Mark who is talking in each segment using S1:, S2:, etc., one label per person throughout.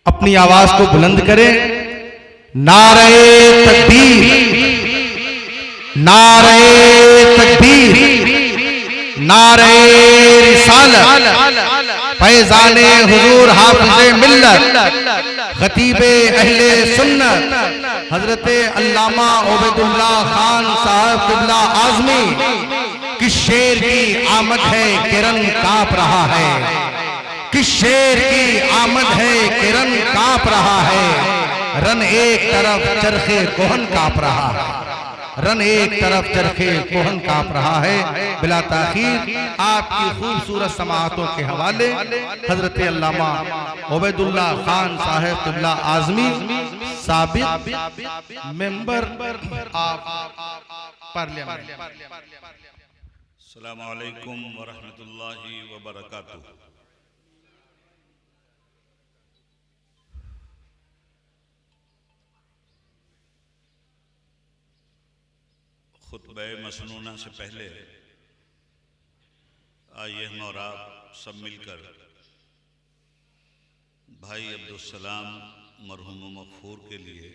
S1: अपनी आवाज को बुलंद करें। नारे तकबीर, नारे तकबीर, नारे रिसालत, फैज़ाने हुजूर हाफिज़े मिल्लत, खतीबे अहले सुन्नत हजरत अल्लामा उबैदुल्लाह खान साहब क़िबला आज़मी किस शेर की आमद है किरण कांप रहा है, किस शेर की आमद है किरण कांप रहा है। रन एक तरफ चरखे कोहन कांप रहा है, रन एक तरफ चरखे कोहन कांप रहा है। बिला ताखीर आपकी खूबसूरत समाअतों के हवाले हजरत अल्लामा उबैदुल्लाह खान साहब क़िबला आज़मी साबिक़ मेंबर ऑफ पार्लियामेंट।
S2: अस्सलामु अलैकुम व रहमतुल्लाहि व बरकातुहू। खुतबे मसनूना से पहले आइए हम और आप सब मिलकर भाई अब्दुस्सलाम मरहूम मग़फ़ूर के लिए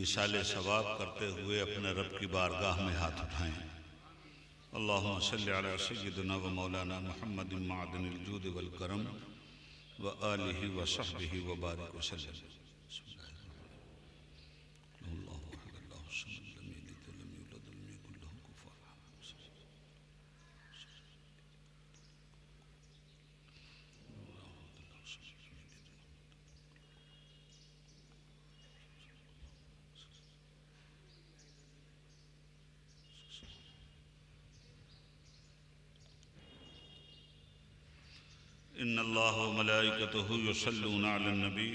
S2: ईसाले सवाब करते हुए अपने रब की बारगाह में हाथ उठाएं। अल्लाहुम्मा सल्लि अला सय्यिदिना व मौलाना मुहम्मदिन मअदनिल जूद वल करम व आलिहि व सहबिहि व बारिक वसल्लम। इन्नल्लाह व मलाइकतहु युसल्लूना अलन नबी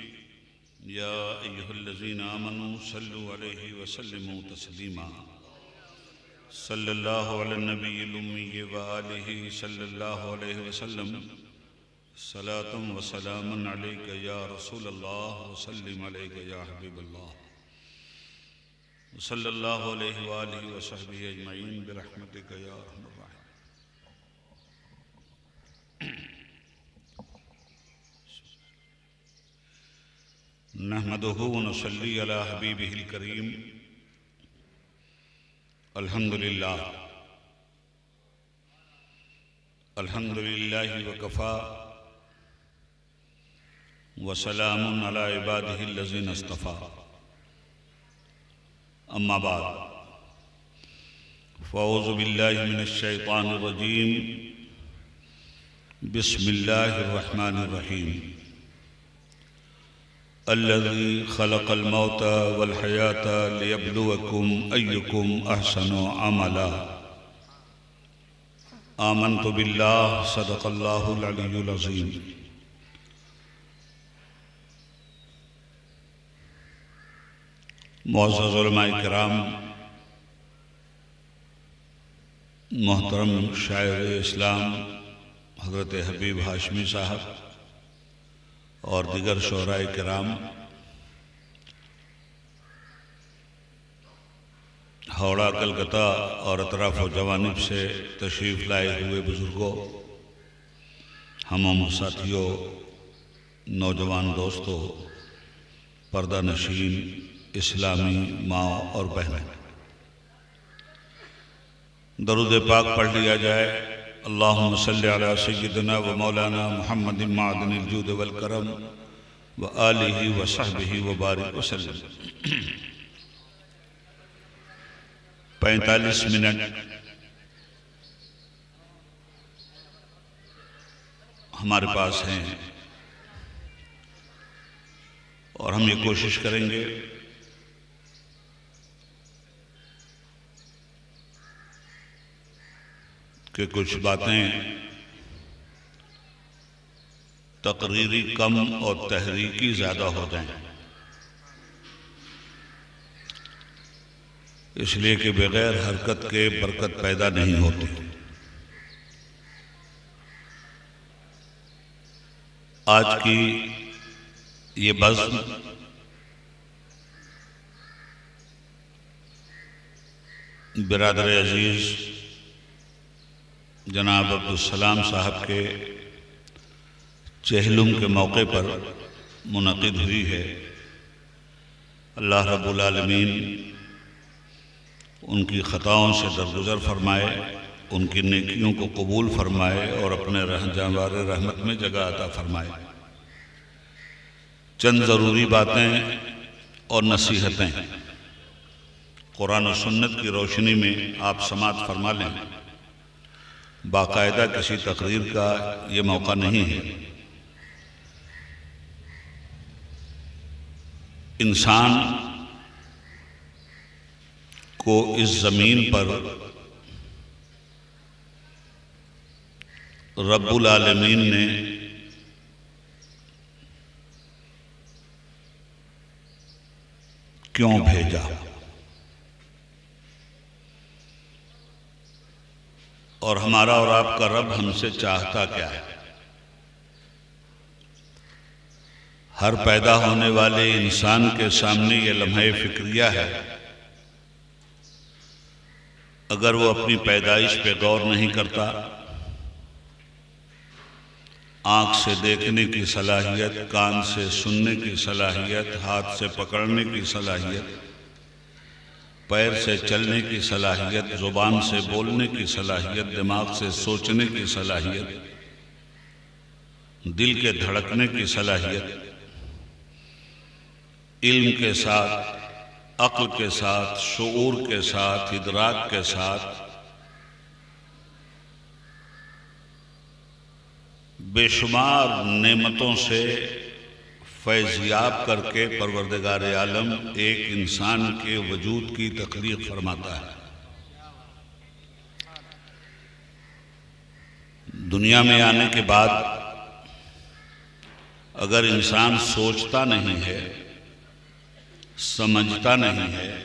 S2: या अय्युहल्लज़ीना आमनू सल्लु अलैहि व सल्लिमू तस्लीमा। सल्लल्लाहु अलन नबिय्यिल उम्मी व आलिहि सल्लल्लाहु अलैहि व सल्लम। सलातुम व सलामुन अलैका या रसूलल्लाह व सल्लिम अलैका या हबीबल्लाह। सल्लल्लाहु अलैहि व आलिहि व सहबिहि अजमईन बिरहमतिका या अरहमर राहिमीन। नहमदुहु व नुसल्ली अला हबीबिहिल करीम। अल्हम्दुलिल्लाह अल्हम्दुलिल्लाहि व कफ़ा व सलामुन अला इबादिहिल्लज़ीना इस्तफ़ा। अम्मा बाद फ़अऊज़ु बिल्लाहि मिनश शैतानिर रजीम। बिस्मिल्लाहिर रहमानिर रहीम। अल्लज़ी खलक़ल मौता वल हयाता लियब्लुवकुम अय्युकुम अहसनु अमला। आमन्तु बिल्लाह सदक़ल्लाहुल अलियुल अज़ीम। मुअज़्ज़ज़ उलमाए किराम, मोहतरम शायर इस्लाम हज़रत हबीब हाशमी साहब और दिगर शोहराए किराम, हावड़ा कलकत्ता और अतराफ़ व जवानिब से तशरीफ़ लाए हुए बुज़ुर्गों, हम साथियों, नौजवान दोस्तों, पर्दा नशीन इस्लामी माँ और बहनें, दरूद पाक पढ़ लिया जाए। अल्लाहुम्मा सल्लि अला सय्यिदिना व मौलाना मुहम्मदिन मअदनिल जूद वल करम व आलिहि व सहबिहि व बारिक वसल्लम। 45 मिनट हमारे पास हैं और हम ये कोशिश करेंगे कि कुछ बातें तकरीरी कम और तहरीकी ज़्यादा हो जाएं, इसलिए कि बग़ैर हरकत के बरकत पैदा नहीं होती। आज की ये बज़्म बिरादर अजीज़ जनाब अब्दुस्सलाम साहब के चहलुम के मौके पर मुनक़िद हुई है। अल्लाह रब्बुल आलमीन उनकी ख़ताओं से दरगुज़र फरमाए, उनकी नेकियों को कबूल फरमाए और अपने रहमत रहमत में जगह अता फरमाए। चंद ज़रूरी बातें और नसीहतें कुरान और सुन्नत की रोशनी में आप समाअत फरमा लें। बाकायदा किसी तकरीर का ये मौका नहीं है। इंसान को इस ज़मीन पर रब्बुल आलमीन ने क्यों भेजा और हमारा और आपका रब हमसे चाहता क्या है। हर पैदा होने वाले इंसान के सामने ये लम्हे फिक्रिया है। अगर वो अपनी पैदाइश पे गौर नहीं करता, आँख से देखने की सलाहियत, कान से सुनने की सलाहियत, हाथ से पकड़ने की सलाहियत, पैर से चलने की सलाहियत, ज़ुबान से बोलने की सलाहियत, दिमाग से सोचने की सलाहियत, दिल के धड़कने की सलाहियत, इल्म के साथ, अक्ल के साथ, शऊर के साथ, इदराक के साथ बेशुमार नेमतों से फैज़याब करके परवरदिगार आलम एक इंसान के वजूद की तख्लीक फरमाता है। दुनिया में आने के बाद अगर इंसान सोचता नहीं है, समझता नहीं है,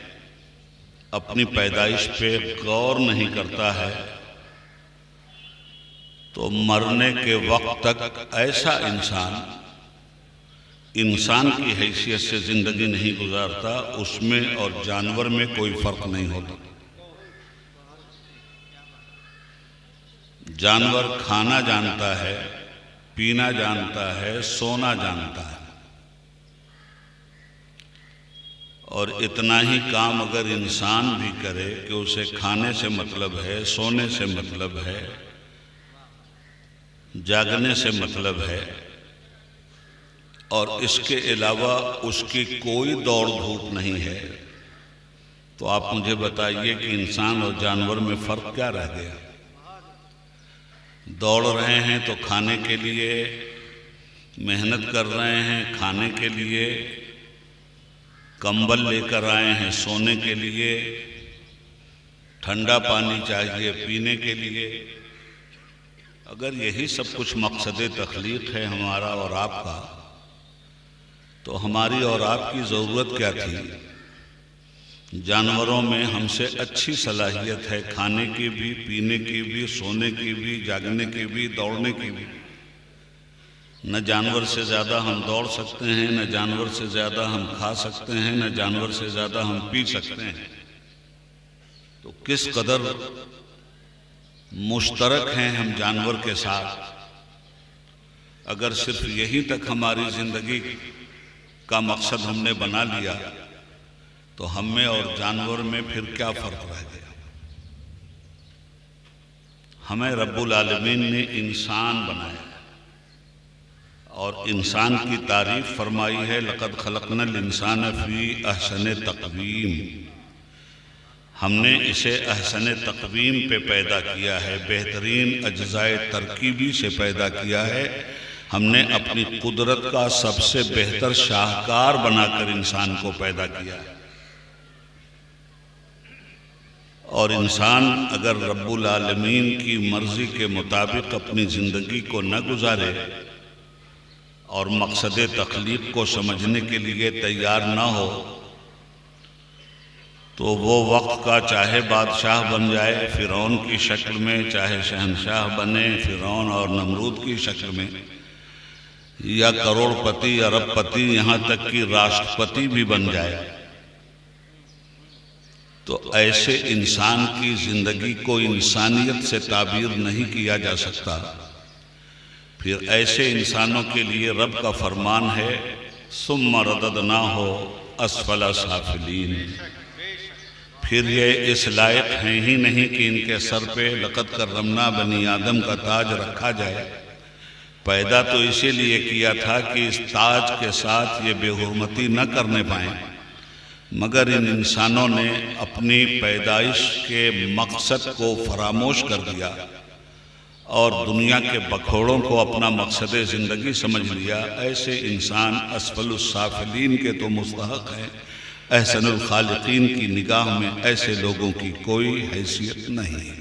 S2: अपनी पैदाइश पे गौर नहीं करता है, तो मरने के वक्त तक ऐसा इंसान की हैसियत से जिंदगी नहीं गुजारता। उसमें और जानवर में कोई फर्क नहीं होता। जानवर खाना जानता है, पीना जानता है, सोना जानता है, और इतना ही काम अगर इंसान भी करे कि उसे खाने से मतलब है, सोने से मतलब है, जागने से मतलब है, और इसके अलावा उसकी कोई दौड़ धूप नहीं है, तो आप मुझे बताइए कि इंसान और जानवर में फ़र्क क्या रह गया। दौड़ रहे हैं तो खाने के लिए, मेहनत कर रहे हैं खाने के लिए, कंबल लेकर आए हैं सोने के लिए, ठंडा पानी चाहिए पीने के लिए। अगर यही सब कुछ मकसद तख्लीक है हमारा और आपका, तो हमारी और आपकी ज़रूरत क्या थी। जानवरों में हमसे अच्छी सलाहियत है खाने की भी, पीने की भी, सोने की भी, जागने की भी, दौड़ने की भी। न जानवर से ज़्यादा हम दौड़ सकते हैं, न जानवर से ज़्यादा हम खा सकते हैं, न जानवर से ज़्यादा हम पी सकते हैं। तो किस कदर मुश्तरक हैं हम जानवर के साथ। अगर सिर्फ यहीं तक हमारी ज़िंदगी का मकसद हमने बना लिया, तो हम में और जानवर में फिर क्या फ़र्क रह गया। हमें रब्बुल आलमीन ने इंसान बनाया और इंसान की तारीफ फरमाई है, लक़द खलक़नल इंसान फ़ी अहसन तक़वीम। हमने इसे अहसन तक़वीम पे पैदा किया है, बेहतरीन अज्ज़ाए तरकीबी से पैदा किया है। हमने अपनी कुदरत का सबसे बेहतर शाहकार बनाकर इंसान को पैदा किया है। और इंसान अगर रब्बुल आलमीन की मर्ज़ी के मुताबिक अपनी ज़िंदगी को न गुजारे और मकसद तख्लीक को समझने के लिए तैयार ना हो, तो वो वक्त का चाहे बादशाह बन जाए फ़िरौन की शक्ल में, चाहे शहनशाह बने फ़िरौन और नमरूद की शक्ल में, या करोड़पति, अरबपति, यहाँ तक कि राष्ट्रपति भी बन जाए, तो ऐसे इंसान की ज़िंदगी को इंसानियत से ताबीर नहीं किया जा सकता। फिर ऐसे इंसानों के लिए रब का फरमान है, सुम्मा रददनाहु अस्फला साफिलीन। फिर ये इस लायक हैं ही नहीं कि इनके सर पे लक़द कररमना बनी आदम का ताज रखा जाए। पैदा तो इसीलिए किया था कि इस ताज के साथ ये बेहुरमती न करने पाएँ, मगर इन इंसानों ने अपनी पैदाइश के मकसद को फरामोश कर दिया और दुनिया के बखोड़ों को अपना मकसद ज़िंदगी समझ लिया। ऐसे इंसान अस्फलुस साफिलीन के तो मुस्तहक़ हैं। अहसनुल खालिकीन की निगाह में ऐसे लोगों की कोई हैसियत नहीं।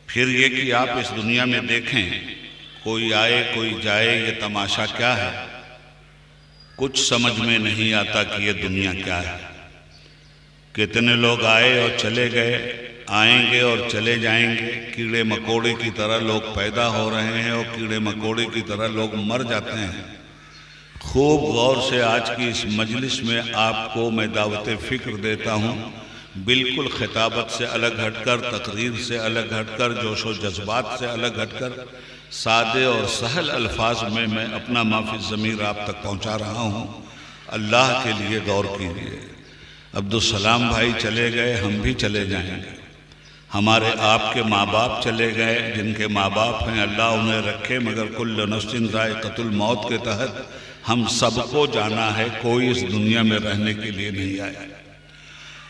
S2: फिर ये कि आप इस दुनिया में देखें, कोई आए कोई जाए, ये तमाशा क्या है? कुछ समझ में नहीं आता कि ये दुनिया क्या है। कितने लोग आए और चले गए, आएंगे और चले जाएंगे। कीड़े मकोड़े की तरह लोग पैदा हो रहे हैं और कीड़े मकोड़े की तरह लोग मर जाते हैं। खूब गौर से आज की इस मजलिस में आपको मैं दावत फ़िक्र देता हूँ, बिल्कुल खिताबत से अलग हटकर, तकरीर से अलग हटकर, जोश व जज्बात से अलग हटकर, सादे और सहल अल्फाज में मैं अपना माफी ज़मीर आप तक पहुँचा रहा हूँ। अल्लाह के लिए गौर कीजिए। अब्दुलसलाम भाई चले गए, हम भी चले जाएंगे। हमारे आपके माँ बाप चले गए, जिनके माँ बाप हैं अल्लाह उन्हें रखे, मगर कुल्लु नफ्सिन ज़ाइक़तुल मौत के तहत हम सबको जाना है, कोई इस दुनिया में रहने के लिए नहीं आया।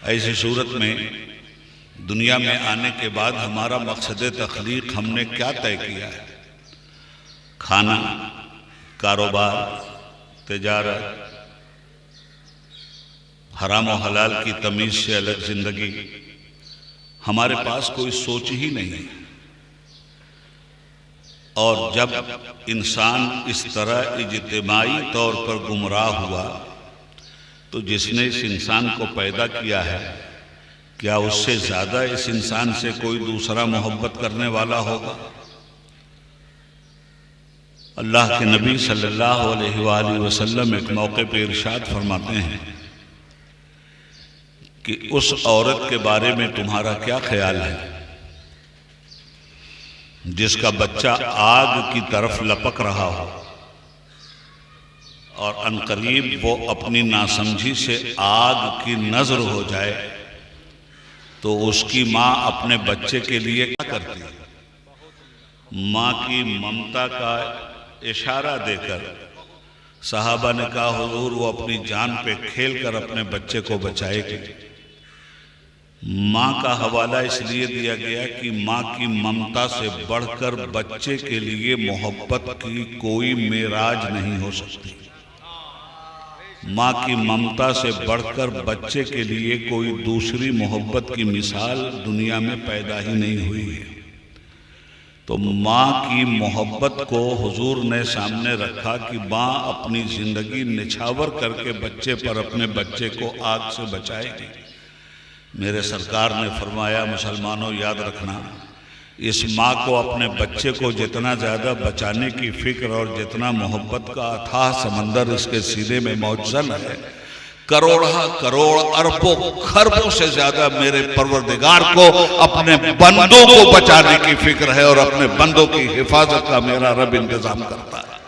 S2: ऐसी सूरत में दुनिया में आने के बाद हमारा मकसद तख्लीक हमने क्या तय किया है? खाना, कारोबार, तिजारत, हराम और हलाल की तमीज़ से अलग ज़िंदगी, हमारे पास कोई सोच ही नहीं है। और जब इंसान इस तरह इज्तिमाई तौर पर गुमराह हुआ, तो जिसने इस इंसान को पैदा किया है, क्या उससे ज़्यादा इस इंसान से कोई दूसरा मोहब्बत करने वाला होगा? अल्लाह के नबी सल्लल्लाहु अलैहि वसल्लम एक मौके पर इरशाद फरमाते हैं कि उस औरत के बारे में तुम्हारा क्या ख्याल है जिसका बच्चा आग की तरफ लपक रहा हो और अनकरीब वो अपनी नासमझी से आग की नजर हो जाए, तो उसकी माँ अपने बच्चे के लिए क्या करती है? माँ की ममता का इशारा देकर सहाबा ने कहा, हुजूर वो अपनी जान पे खेल कर अपने बच्चे को बचाएगी। माँ का हवाला इसलिए दिया गया कि माँ की ममता से बढ़कर बच्चे के लिए मोहब्बत की कोई मेराज नहीं हो सकती। माँ की ममता से बढ़कर बच्चे के लिए कोई दूसरी मोहब्बत की मिसाल दुनिया में पैदा ही नहीं हुई है। तो माँ की मोहब्बत को हुजूर ने सामने रखा कि माँ अपनी ज़िंदगी निछावर करके बच्चे पर अपने बच्चे को आग से बचाएगी। मेरे सरकार ने फरमाया, मुसलमानों याद रखना, इस माँ को अपने बच्चे को जितना ज़्यादा बचाने की फ़िक्र और जितना मोहब्बत का अथाह समंदर इसके सीने में मौजूद है, करोड़ा करोड़ अरबों खरबों से ज़्यादा मेरे परवरदिगार को अपने बंदों को बचाने की फ़िक्र है और अपने बंदों की हिफाजत का मेरा रब इंतज़ाम करता है।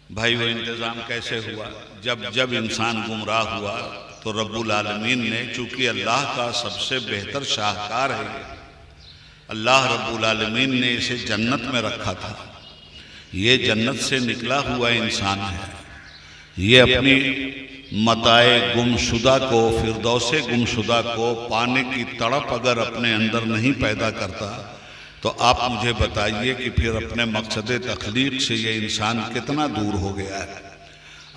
S2: भाई वो इंतज़ाम कैसे हुआ? जब इंसान गुमराह हुआ तो रब्बुल आलमीन ने, चूँकि अल्लाह का सबसे बेहतर शाहकार है, अल्लाह रब्बुल आलमीन ने इसे जन्नत में रखा था। ये जन्नत से निकला हुआ इंसान है। ये अपनी मताए गुमशुदा को, फिरदौसे गुमशुदा को पाने की तड़प अगर अपने अंदर नहीं पैदा करता, तो आप मुझे बताइए कि फिर अपने मकसद तख्लीक से ये इंसान कितना दूर हो गया है।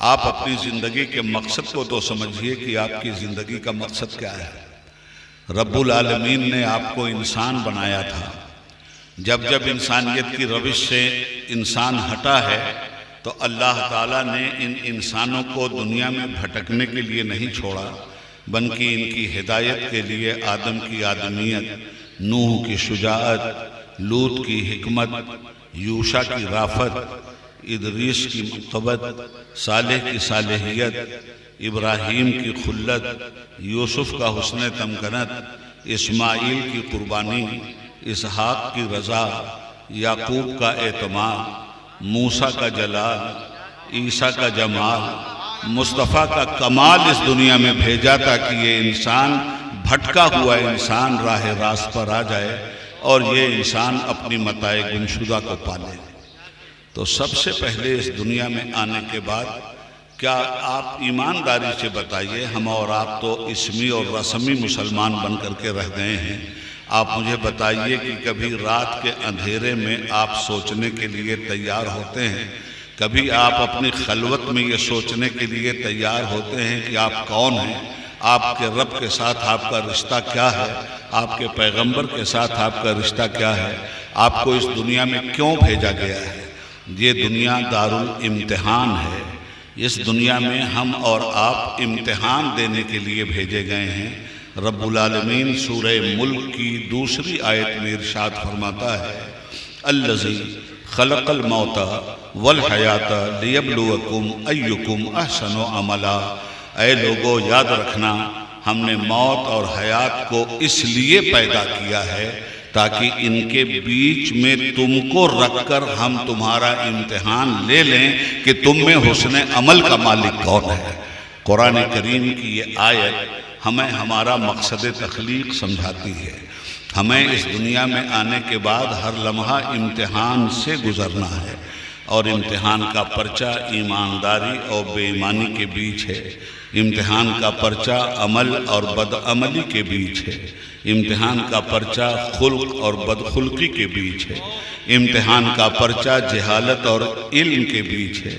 S2: आप अपनी ज़िंदगी के मकसद को तो समझिए कि आपकी ज़िंदगी का मकसद क्या है। रब्बुल आलमीन ने आपको इंसान बनाया था। जब जब इंसानियत की रविश से इंसान हटा है, तो अल्लाह ताला ने इन इंसानों को दुनिया में भटकने के लिए नहीं छोड़ा, बल्कि इनकी हिदायत के लिए आदम की आदमियत, नूह की शुजाअत, लूत की हिकमत, यूशा की राफत, इदरीस की मक़बत, सालेह की सालेहियत, इब्राहीम की खुल्लत, यूसुफ का हुस्न तमकनत, इस्माइल की कुर्बानी, इसहाक की रज़ा, याकूब का एतमाद, मूसा का जलाल, ईसा का जमाल, मुस्तफ़ा का कमाल इस दुनिया में भेजा ताकि ये इंसान, भटका हुआ इंसान राह रास्त पर आ जाए और ये इंसान अपनी मताए गुमशुदा को पाले। तो सबसे पहले इस दुनिया में आने के बाद क्या आप ईमानदारी से बताइए, हम और आप तो इसमी और रस्मी मुसलमान बन करके रह गए हैं। आप मुझे बताइए कि कभी रात के अंधेरे में आप सोचने के लिए तैयार होते हैं, कभी आप अपनी खलवत में ये सोचने के लिए तैयार होते हैं कि आप कौन हैं, आपके रब के साथ आपका रिश्ता क्या है, आपके पैगंबर के साथ आपका रिश्ता क्या है, आपको इस दुनिया में क्यों भेजा गया है। ये दुनिया दारुल इम्तिहान है। इस दुनिया में हम और आप इम्तिहान देने के लिए भेजे गए हैं। रब्बुल आलमीन सूरह मुल्क की दूसरी आयत में इरशाद फरमाता है, अल्लज़ी खलक़ल मौता वल हयाता लियब्लुवकुम अय्युकुम अहसनु अमला। ऐ लोगो याद रखना, हमने मौत और हयात को इसलिए पैदा किया है ताकि इनके बीच में तुमको रखकर हम तुम्हारा इम्तिहान ले लें कि तुम में हुस्न अमल का मालिक कौन है। कुरान करीम की ये आयत हमें हमारा मकसद तख्लीक समझाती है। हमें इस दुनिया में आने के बाद हर लम्हा इम्तिहान से गुजरना है और इम्तिहान का पर्चा ईमानदारी और बेईमानी के बीच है। इम्तिहान का पर्चा अमल और बदअमली के बीच है। इम्तिहान का पर्चा खुल्क और बदखुल्की के बीच है। इम्तिहान का पर्चा जहालत और इल्म के बीच है।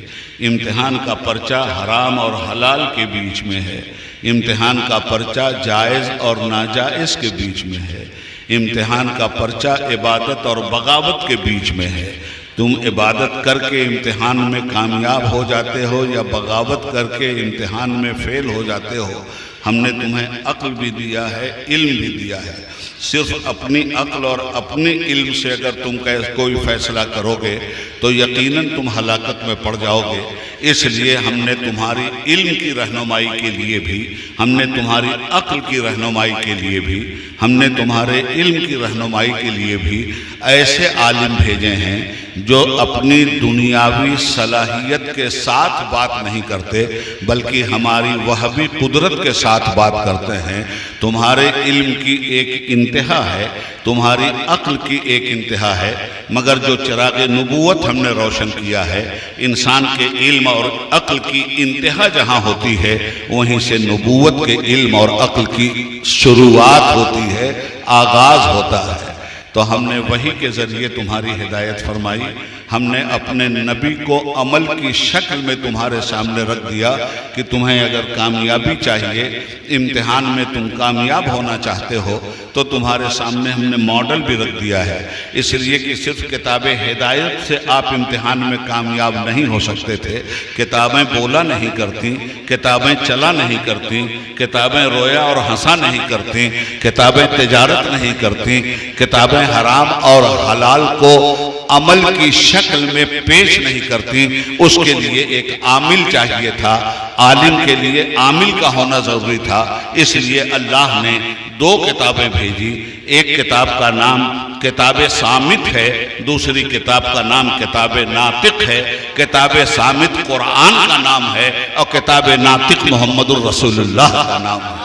S2: इम्तिहान का पर्चा हराम और हलाल के बीच में है। इम्तिहान का पर्चा जायज़ और नाजायज़ के बीच में है। इम्तिहान का पर्चा इबादत और बगावत के बीच में है। तुम इबादत करके इम्तिहान में कामयाब हो जाते हो या बगावत करके इम्तिहान में फेल हो जाते हो। हमने तुम्हें अक्ल भी दिया है, इल्म भी दिया है। सिर्फ अपनी अक्ल और अपने इल्म से अगर तुम कोई फैसला करोगे तो यकीनन तुम हलाकत में पड़ जाओगे। इसलिए हमने तुम्हारी इल्म की रहनुमाई के लिए भी, हमने तुम्हारी अक्ल की रहनुमाई के लिए भी, हमने तुम्हारे इल्म की रहनुमाई के लिए भी ऐसे आलिम भेजे हैं जो अपनी दुनियावी सलाहियत के साथ बात नहीं करते बल्कि हमारी वहबी कुदरत के साथ बात करते हैं। तुम्हारे इल्म की एक इंतहा है, तुम्हारी अक्ल की एक इंतहा है, मगर जो चिराग नबूवत हमने रोशन किया है, इंसान के इल्म और अक्ल की इंतहा जहाँ होती है वहीं से नबूवत के इल्म और अक्ल की शुरुआत होती है, आगाज होता है। तो हमने वही के ज़रिए तुम्हारी हिदायत फरमाई। हमने अपने नबी को अमल की शक्ल में तुम्हारे सामने रख दिया कि तुम्हें अगर कामयाबी चाहिए, इम्तिहान में तुम कामयाब होना चाहते हो तो तुम्हारे सामने हमने मॉडल भी रख दिया है। इसलिए कि सिर्फ किताबें हिदायत से आप इम्तिहान में कामयाब नहीं हो सकते थे। किताबें बोला नहीं करती, किताबें चला नहीं करती, किताबें रोया और हंसा नहीं करती, किताबें तिजारत नहीं करती, किताबें हराम और हलाल को अमल की शक्ल में पेश नहीं करती। उसके लिए एक आमिल चाहिए था, आलिम के लिए आमिल का होना जरूरी था। इसलिए अल्लाह ने दो किताबें भेजी। एक किताब का नाम किताब सामित है, दूसरी किताब का नाम किताब नातिक है। किताब सामित कुरान का नाम है और किताब नातिक मोहम्मदुर रसूलुल्लाह का नाम है।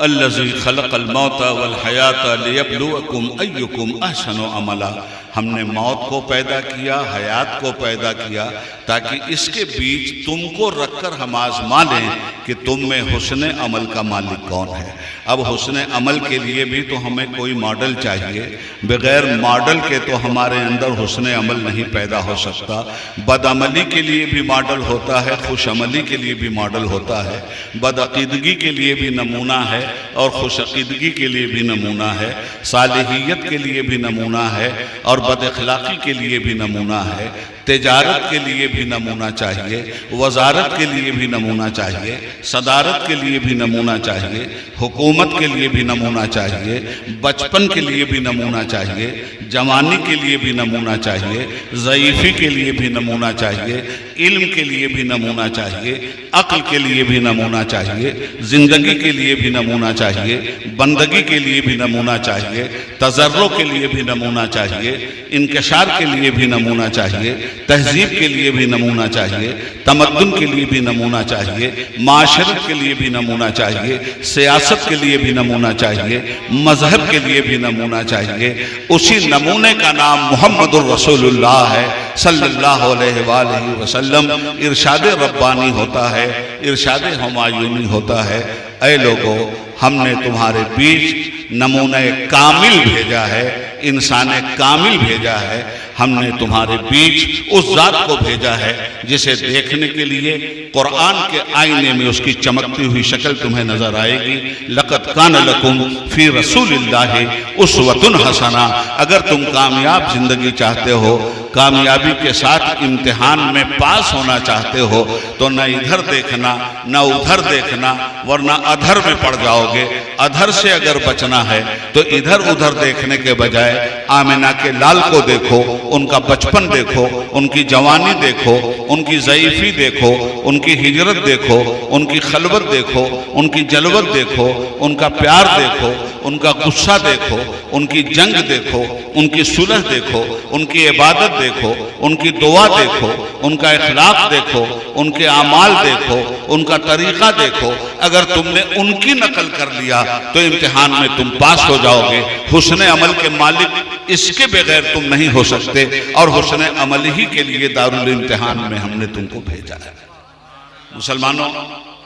S2: अल्लज़ी खलक़ल मौता वल हयाता लियब्लुवकुम अय्युकुम अहसनु अमला। हमने मौत को पैदा किया, हयात को पैदा किया ताकि इसके बीच तुमको रखकर हम आज़मा लें कि तुम में हुस्न अमल का मालिक कौन है। अब हुस्न अमल के लिए भी तो हमें कोई मॉडल चाहिए। बगैर मॉडल के तो हमारे अंदर हुस्न अमल नहीं पैदा हो सकता। बदअमली के लिए भी मॉडल होता है, खुशअमली के लिए भी मॉडल होता है। बदअक़ीदगी के लिए भी नमूना है और खुशअक़ीदगी के लिए भी नमूना है। सालिहियत के लिए भी नमूना है और और बदअखलाकी के लिए भी नमूना है, तिजारत के लिए भी नमूना चाहिए, वजारत के लिए भी नमूना चाहिए, सदारत के लिए भी नमूना चाहिए, हुकूमत के लिए भी नमूना चाहिए, बचपन के लिए भी नमूना चाहिए, जवानी के लिए भी नमूना चाहिए, ज़ईफ़ी के लिए भी नमूना चाहिए, इल्म के लिए भी नमूना चाहिए, अक्ल के लिए भी नमूना चाहिए, ज़िंदगी के लिए भी नमूना चाहिए, बंदगी के लिए भी नमूना चाहिए, तजर्रो के लिए भी नमूना चाहिए, इंकशार के लिए भी नमूना चाहिए, तहजीब के लिए भी नमूना चाहिए, तमद्दुन के लिए भी नमूना चाहिए, माशरत के लिए भी नमूना चाहिए, सियासत के लिए भी नमूना चाहिए, मजहब के लिए भी नमूना चाहिए। उसी नमूने का नाम मुहम्मदुर रसूलुल्लाह है सल्लल्लाहु अलैहि वसल्लम। इरशाद रब्बानी होता है, इरशाद हुमायूनी होता है। ऐ लोगों, हमने तुम्हारे बीच नमूने कामिल भेजा है, इंसान कामिल भेजा है। हमने तुम्हारे बीच उस जात को भेजा है जिसे देखने के लिए कुरान के आईने में उसकी चमकती हुई शक्ल तुम्हें नजर आएगी। लक़द कान लकुम फी रसूलिल्लाहि उस्वतुन हसना। अगर तुम कामयाब जिंदगी चाहते हो, कामयाबी के साथ इम्तिहान में पास होना चाहते हो, तो न इधर देखना न उधर देखना, वरना अधर में पड़ जाओगे। अधर से अगर बचना है तो इधर उधर देखने के बजाय आमिना के लाल को देखो, उनका बचपन देखो, उनकी जवानी देखो, उनकी ज़ईफ़ी देखो, उनकी हिजरत देखो, उनकी खलवत देखो, उनकी जलवत देखो, उनका प्यार देखो, उनका गुस्सा देखो, उनकी जंग देखो, उनकी सुलह देखो, उनकी इबादत देखो, उनकी दुआ देखो, उनका इखलाक देखो, उनके आमाल देखो, उनका तरीका देखो। अगर तुमने उनकी नकल कर लिया तो इम्तिहान में तुम पास हो जाओगे। हुस्न अमल के मालिक इसके बगैर तुम नहीं हो सकते, और हुस्न अमल ही के लिए दारुल इम्तिहान में हमने तुमको भेजा है। मुसलमानों,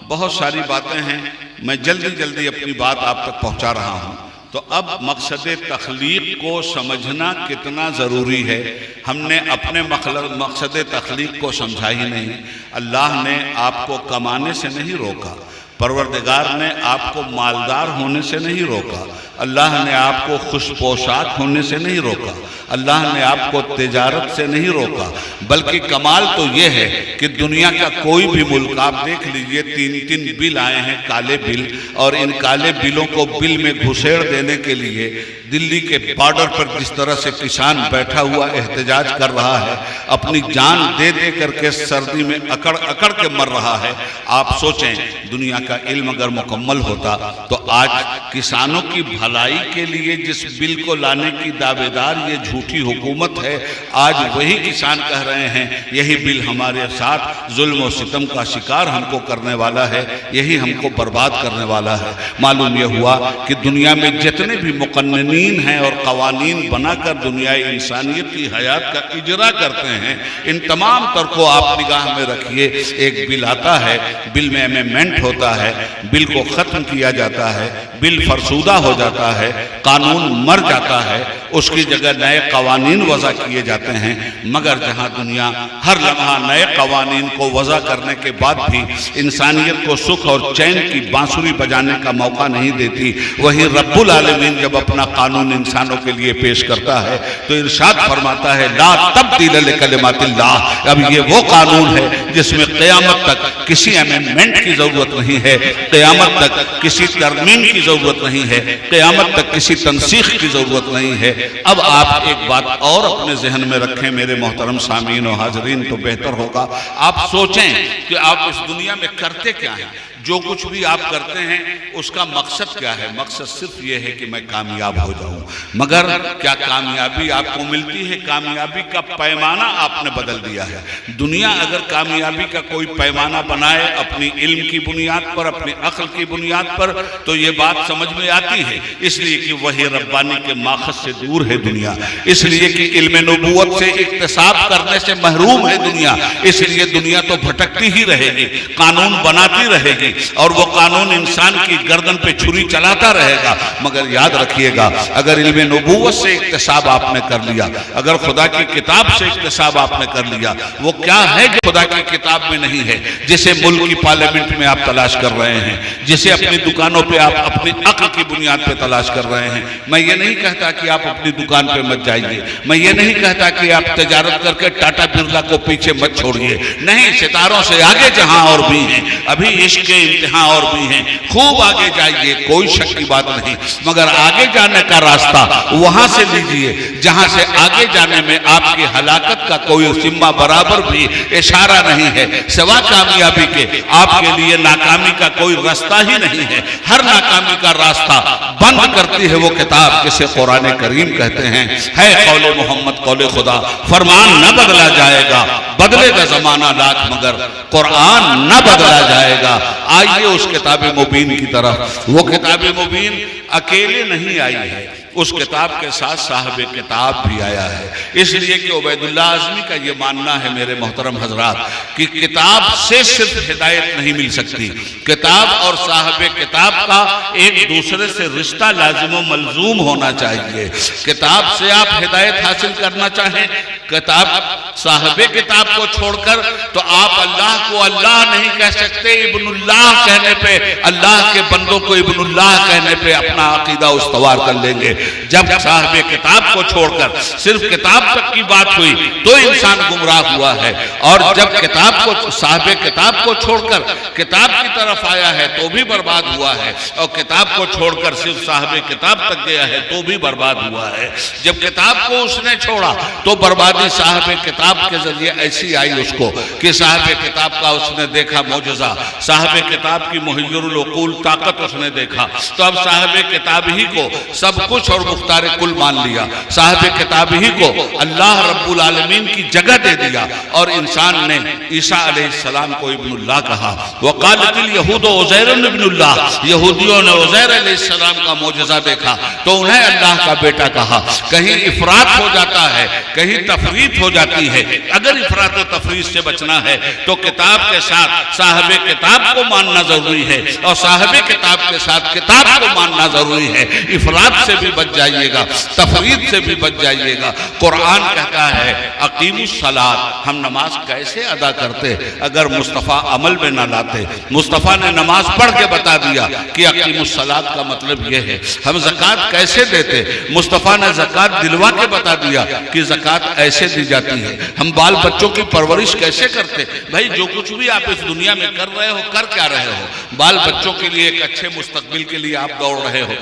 S2: बहुत सारी बातें हैं, मैं जल्दी जल्दी अपनी बात आप तक पहुंचा रहा हूं। तो अब मकसद तख्लीक को समझना कितना ज़रूरी है, हमने अपने मकसद तख्लीक को समझा ही नहीं। अल्लाह ने आपको कमाने से नहीं रोका, परवरदिगार ने आपको मालदार होने से नहीं रोका, अल्लाह ने आपको खुश पोशाक होने से नहीं रोका, अल्लाह ने आपको तिजारत से नहीं रोका। बल्कि कमाल तो ये है कि दुनिया का कोई भी मुल्क आप देख लीजिए, 3-3 बिल आए हैं, काले बिल, और इन काले बिलों को बिल में घुसेड़ देने के लिए दिल्ली के बॉर्डर पर जिस तरह से किसान बैठा हुआ एहतजाज कर रहा है, अपनी जान दे दे करके सर्दी में अकड़ अकड़ के मर रहा है। आप सोचें, दुनिया का इल्म अगर मुकम्मल होता तो आज किसानों की भलाई के लिए जिस बिल को लाने की दावेदार ये झूठी हुकूमत है, आज वही किसान कह रहे हैं यही बिल हमारे साथ जुल्म और सितम का शिकार हमको करने वाला है, यही हमको बर्बाद करने वाला है। मालूम यह हुआ कि दुनिया में जितने भी मुकन्निनीन हैं और कवानीन बनाकर दुनियाई इंसानियत की हयात का इजरा करते हैं, इन तमाम तर को आप निगाह में रखिए। एक बिल आता है, बिल में अमेंडमेंट होता है, बिल को ख़त्म किया जाता है, बिल फरसूदा हो जाता है, कानून मर जाता है, उसकी जगह नए कवानीन वज़ा किए जाते हैं। मगर जहाँ दुनिया हर लम्हा नए कवानीन को वज़ा करने के बाद भी इंसानियत को सुख और चैन की बांसुरी बजाने का मौका नहीं देती, वहीं रब्बुल आलमीन जब अपना कानून इंसानों के लिए पेश करता है तो इरशाद फरमाता है, ला तब्दील लिकलिमातिल्लाह। अब ये वो कानून है जिसमें क़यामत तक किसी अमेंडमेंट की ज़रूरत नहीं है, क़यामत तक किसी तरमीम की ज़रूरत नहीं है, क़यामत तक किसी तनसीख की ज़रूरत नहीं है। अब आप एक बात और अपने जहन में रखें मेरे मोहतरम सामीन और हाजरीन, तो बेहतर होगा आप सोचें कि आप इस दुनिया में करते क्या हैं। जो कुछ भी आप करते हैं उसका मकसद क्या है? मकसद सिर्फ ये है कि मैं कामयाब हो जाऊं। मगर क्या कामयाबी आपको मिलती है? कामयाबी का पैमाना आपने बदल दिया है। दुनिया अगर कामयाबी का कोई पैमाना बनाए अपनी इल्म की बुनियाद पर, अपनी अक्ल की बुनियाद पर, तो ये बात समझ में आती है, इसलिए कि वही रब्बानी के माखज़ से दूर है दुनिया, इसलिए कि इल्म नबूवत से इक्तिसाब करने से महरूम है दुनिया, इसलिए दुनिया तो भटकती ही रहेगी, कानून बनाती रहेगी, और वो कानून इंसान की गर्दन पे छुरी चलाता रहेगा। मगर याद रखिएगा, अगर इल्म नबूवत से इक्तिसाब आपने कर लिया, अगर खुदा की किताब से इक्तिसाब आपने कर लिया, वो क्या है जो खुदा की किताब में नहीं है, जिसे मुल्क की पार्लियामेंट में आप तलाश कर रहे हैं, जिसे अपनी दुकानों पे आप अपनी अक्ल की बुनियाद पे तलाश कर रहे हैं। मैं ये नहीं कहता कि आप अपनी दुकान पे मत जाइए, मैं ये नहीं कहता कि आप तजारत करके टाटा बिरला को पीछे मत छोड़िए, नहीं, सितारों से आगे जहां और भी हैं, अभी इश्क के इम्तिहान और भी हैं, खूब आगे जाइए, कोई शक की बात नहीं। मगर आगे जाने का रास्ता वहां से लीजिए जहां से आगे जाने में आपकी हलाकत का कोई सिम्मा बराबर भी इशारा नहीं है, सिवा कामयाबी के आपके लिए नाकामी का कोई रास्ता ही नहीं है। हर नाकामी का रास्ता बंद करती है वो किताब जिसे कुरान करीम कहते हैं। है कौले मोहम्मद कौले खुदा, फरमान न बदला जाएगा, बदलेगा जमाना लाख मगर कुरान न बदला जाएगा। आइए उस किताब मुबीन की तरफ। वो किताब मुबीन अकेले नहीं आई है, उस किताब के साथ साहब किताब भी आया है। इसलिए कि उबैदुल्लाह आज़मी का ये मानना है मेरे मोहतरम हजरात कि किताब से सिर्फ हिदायत नहीं मिल सकती, किताब और साहब किताब का एक दूसरे से रिश्ता लाजिम व मलजूम होना चाहिए। किताब से आप हिदायत हासिल करना चाहें, किताब साहब किताब को छोड़कर तो आप अल्लाह को अल्लाह नहीं कह सकते। इब्नुल्लाह कहने पे, अल्लाह के बंदों को इब्नुल्लाह कहने पे अपना अकीदा उस्तवार कर लेंगे। जब साहब किताब को छोड़कर सिर्फ किताब तक की बात हुई तो इंसान गुमराह हुआ है, और जब किताब को साहब किताब को छोड़कर किताब की तरफ आया है तो भी बर्बाद हुआ है, और किताब को छोड़कर सिर्फ साहब किताब तक गया है तो भी बर्बाद हुआ है। जब किताब को उसने छोड़ा तो बर्बादी साहब किताब के जरिए ऐसी आई उसको कि साहब किताब का उसने देखा मौजज़ा, साहब किताब की मुहय्यरुल उक़ूल ताकत उसने देखा, तो अब साहब किताब ही को सब कुछ और मुख्तार कुल मान लिया, साहब किताब ही को अल्लाह रब्बुल आलमीन की जगह दे दिया। और इंसान ने ईसा अलैहिस्सलाम को इब्नुल्लाह कहा। वक़ालतिल यहूद उज़ैर इब्नुल्लाह, यहूदियों ने उज़ैर अलैहिस्सलाम का मौजज़ा देखा तो उन्हें अल्लाह का बेटा कहा। कहीं इफरात हो जाता है, कहीं तफरीत हो जाती है। अगर इफरात और तफरीत से बचना है तो किताब के साथ साहब किताब को मानना जरूरी है, और साहब किताब के साथ किताब को मानना जरूरी है। इफरात से भी बच जाइएगा, तफरीद से भी बच जाइएगा। कुरान कहता है अकीमुस सलात, हम नमाज कैसे अदा करते अगर मुस्तफ़ा अमल में ना लाते। मुस्तफ़ा ने नमाज पढ़ के बता दिया कि अकीमुस सलात का मतलब यह है। हम ज़कात कैसे देते, मुस्तफ़ा ने ज़कात दिलवा के बता दिया कि ज़कात ऐसे दी जाती है। हम बाल बच्चों की परवरिश कैसे करते, भाई जो कुछ भी आप इस दुनिया में कर रहे हो, कर क्या रहे हो, बाल बच्चों के लिए एक अच्छे मुस्तकबिल के लिए आप दौड़ रहे हो,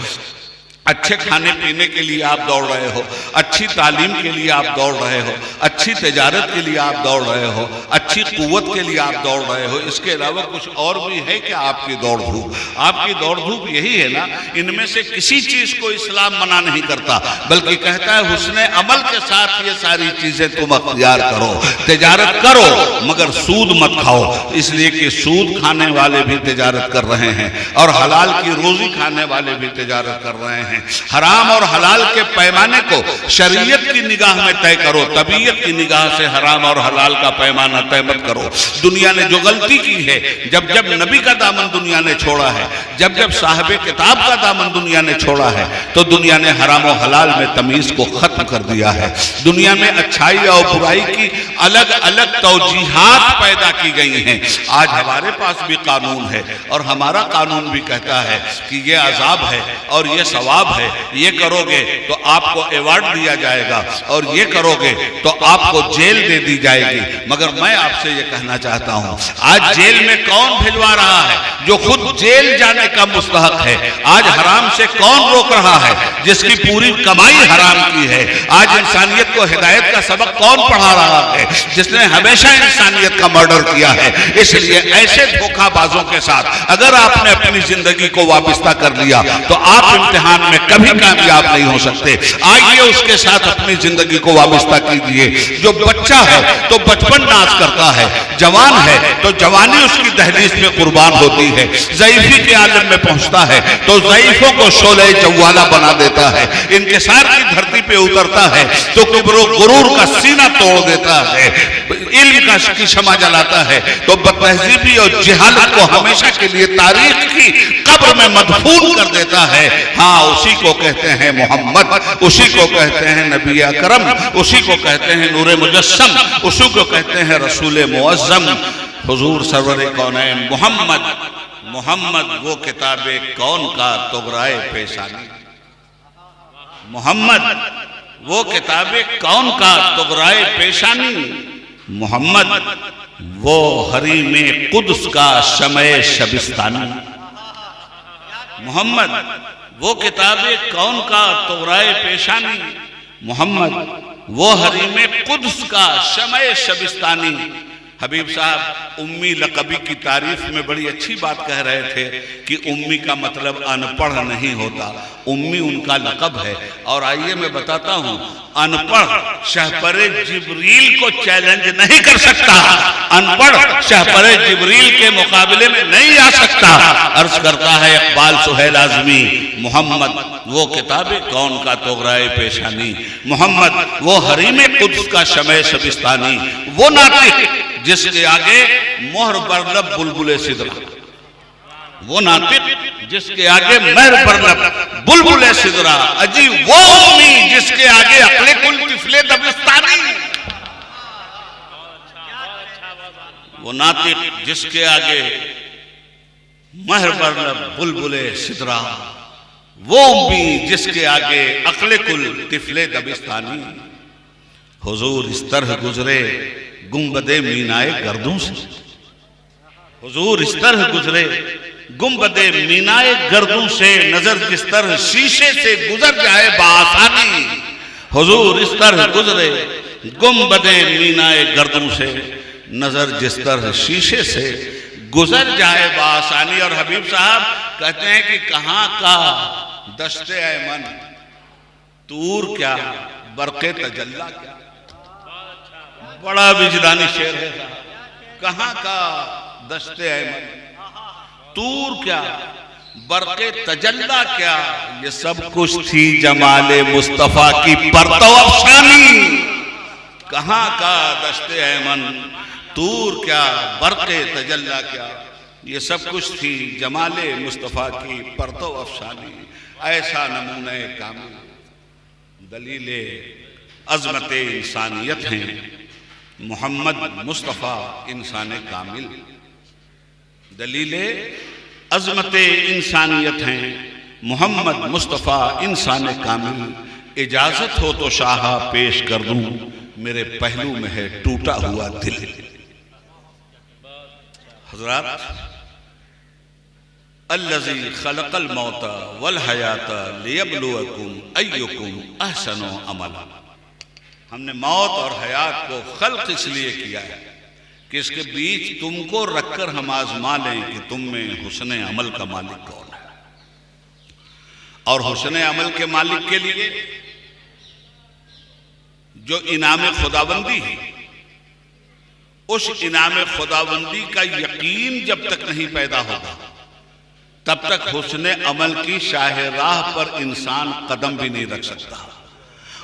S2: अच्छे खाने पीने के लिए आप दौड़ रहे हो, अच्छी तालीम के लिए आप दौड़ रहे हो, अच्छी तिजारत के लिए आप दौड़ रहे हो, अच्छी कुव्वत के लिए आप दौड़ रहे हो। इसके अलावा कुछ और भी है क्या आपकी दौड़ धूप? आपकी दौड़ धूप यही है ना। इनमें से किसी चीज को इस्लाम मना नहीं करता, बल्कि कहता है हुस्ने अमल के साथ ये सारी चीजें तुम अख्तियार करो, तिजारत करो मगर सूद मत खाओ। इसलिए कि सूद खाने वाले भी तिजारत कर रहे हैं और हलाल की रोजी खाने वाले भी तिजारत कर रहे हैं। हराम और हलाल के पैमाने को शरीयत की निगाह में तय करो, तबीयत की निगाह से हराम और हलाल का पैमाना तय मत करो। दुनिया ने जो गलती की है, जब जब नबी का दामन दुनिया ने छोड़ा है, जब जब साहब किताब का दामन दुनिया ने छोड़ा है, तो दुनिया ने हराम और हलाल में तमीज को खत्म कर दिया है। दुनिया में अच्छाई और बुराई की अलग अलग तौजीहात पैदा की गई हैं। आज हमारे पास भी कानून है और हमारा कानून भी कहता है कि ये अजाब है और ये सवाब है, ये करोगे तो आपको अवार्ड दिया जाएगा और ये करोगे तो आपको जेल दे दी जाएगी। मगर मैं आपसे ये कहना चाहता हूं, आज जेल में कौन भिजवा रहा है? जो खुद जेल जाने का मुस्तहक है। आज हराम से कौन रोक रहा है? जिसकी पूरी कमाई हराम की है। आज इंसानियत को हिदायत का सबक कौन पढ़ा रहा है? जिसने हमेशा इंसानियत का मर्डर किया है। इसलिए ऐसे धोखाबाजों के साथ अगर आपने अपनी जिंदगी को वाबस्ता कर लिया तो आप इम्तिहान में कभी कामयाब नहीं हो सकते। आइए उसके साथ अपनी जिंदगी को वाबस्ता कीजिए। जो बच्चा है तो बचपन नाश करता है, जवान है तो जवानी उसकी दहलीज में कुर्बान होती है, ज़ईफी के आलम में पहुंचता है तो ज़ईफों को शोले जवाला बना देता है, इंकिसार की धरती पे उतरता है तो किब्रो गुरूर का सीना तोड़ देता है। इल्म की शमा जलाता है तो बदतहजीबी और जिहालत को हमेशा के लिए तारीख की कब्र में मदफून कर देता है। हाँ, उसी को कहते हैं मोहम्मद, उसी को कहते हैं नबी अकरम, उसी को कहते हैं नूरे मुजस्सम, उसी को कहते हैं रसूल मुअज्जम हुजूर सरवरे कौनैन मोहम्मद। मोहम्मद वो किताबे कौन का तुगराए पेशानी, मोहम्मद वो किताबे कौन का तुगराए पेशानी, मोहम्मद वो हरी में कुद्स का शमए शबिस्तानी, मोहम्मद वो किताबे कौन का तुगराए पेशानी, मोहम्मद वो हरी में कुद्स का शमए शबिस्तानी। हबीब साहब उम्मी लक़बी की तारीफ में बड़ी अच्छी बात कह रहे थे कि उम्मी का मतलब अनपढ़ नहीं होता, उम्मी उनका लक़ब है। और आइए मैं बताता हूँ, अनपढ़ शहपरे जिब्रील को चैलेंज नहीं कर सकता, अनपढ़ शहपरे जिब्रील के मुकाबले में नहीं आ सकता। अर्ज करता है इकबाल सुहेल आज़मी, मोहम्मद वो किताबे कौन का तुगराए पेशानी, मोहम्मद वो हरीम कुद्स का शमए शबिस्तानी, वो नातिक जिसके आगे मोहर बरलब बुलबुले सिदरा, वो नातिक जिसके आगे महर बरलब बुलबुले सिदरा, अजी वो उम्मी जिसके आगे अक्ले कुल तिफले दबिस्तानी, वो नातिक जिसके आगे महर बरलब बुलबुले सिदरा, वो उम्मी जिसके आगे अक्ले कुल तिफले दबिस्तानी। हुजूर इस तरह गुजरे गुंबदे मीनाए गर्दों से, हुजूर इस तरह गुजरे गुंबदे मीनाए गर्दों से, नजर जिस तरह शीशे से गुजर जाए बासानी, हुजूर इस तरह गुजरे गुंबदे मीनाए गर्दों से, नजर जिस तरह शीशे से गुजर जाए बासानी। और हबीब साहब कहते हैं कि कहाँ का दश्ते ऐमन तूर क्या बरक़े तजल्ला क्या, बड़ा विजदानी शेर है। कहाँ का दश्ते ऐमन तूर क्या बरक़े तजल्ला क्या, ये सब कुछ थी जमाले मुस्तफा की परतो अफसानी। कहाँ का दश्ते ऐमन तूर क्या बरक़े तजल्ला क्या, ये सब कुछ थी जमाले मुस्तफा की परतो अफसानी। ऐसा नमूने कामिल दलीले अज़मत इंसानियत हैं मोहम्मद मुस्तफ़ा इंसान कामिल, दलीले अज़मत इंसानियत हैं मोहम्मद मुस्तफ़ा इंसान कामिल। इजाज़त हो तो शाहा पेश कर दूं, मेरे पहलू में है टूटा हुआ दिल। हज़रात, अल्लज़ी खलक़ल मौता वल हयाता लियब्लुवकुम अय्युकुम अहसनु अमला। हमने मौत और हयात को खल्क़ इसलिए किया है कि इसके बीच तुमको रखकर हम आजमा लें कि तुम में हुस्न अमल का मालिक कौन है। और हुस्न अमल के मालिक के लिए जो इनाम खुदाबंदी है, उस इनाम खुदाबंदी का यकीन जब तक नहीं पैदा होगा तब तक हुस्न अमल की शाहराह पर इंसान कदम भी नहीं रख सकता।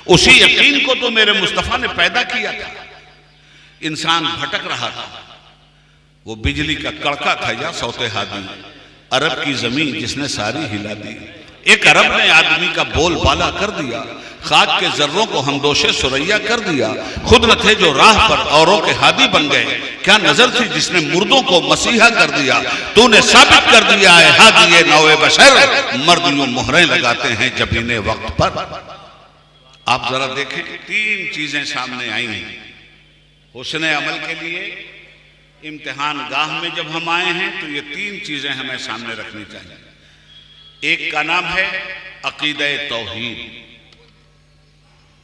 S2: उसी यकीन को तो मेरे मुस्तफ़ा ने पैदा किया था। इंसान भटक रहा था, वो बिजली का कड़का था या सौते हादी, अरब की जमीन जिसने सारी हिला दी। एक अरब ने आदमी का बोल बाला कर दिया, खाक के जर्रों को हमदोशे सुरैया कर दिया। खुद न थे जो राह पर औरों के हादी बन गए, क्या नजर थी जिसने मुर्दों को मसीहा कर दिया। तूने साबित कर दिया है हादी नौए बशर, मर्द यूं मोहरें लगाते हैं जबीने वक्त पर। आप जरा देखें, तीन चीजें सामने आई हैं हुस्न अमल के लिए। इम्तिहान गाह में जब हम आए हैं तो ये तीन चीजें हमें सामने रखनी चाहिए। एक का नाम है अकीदे तौहीद,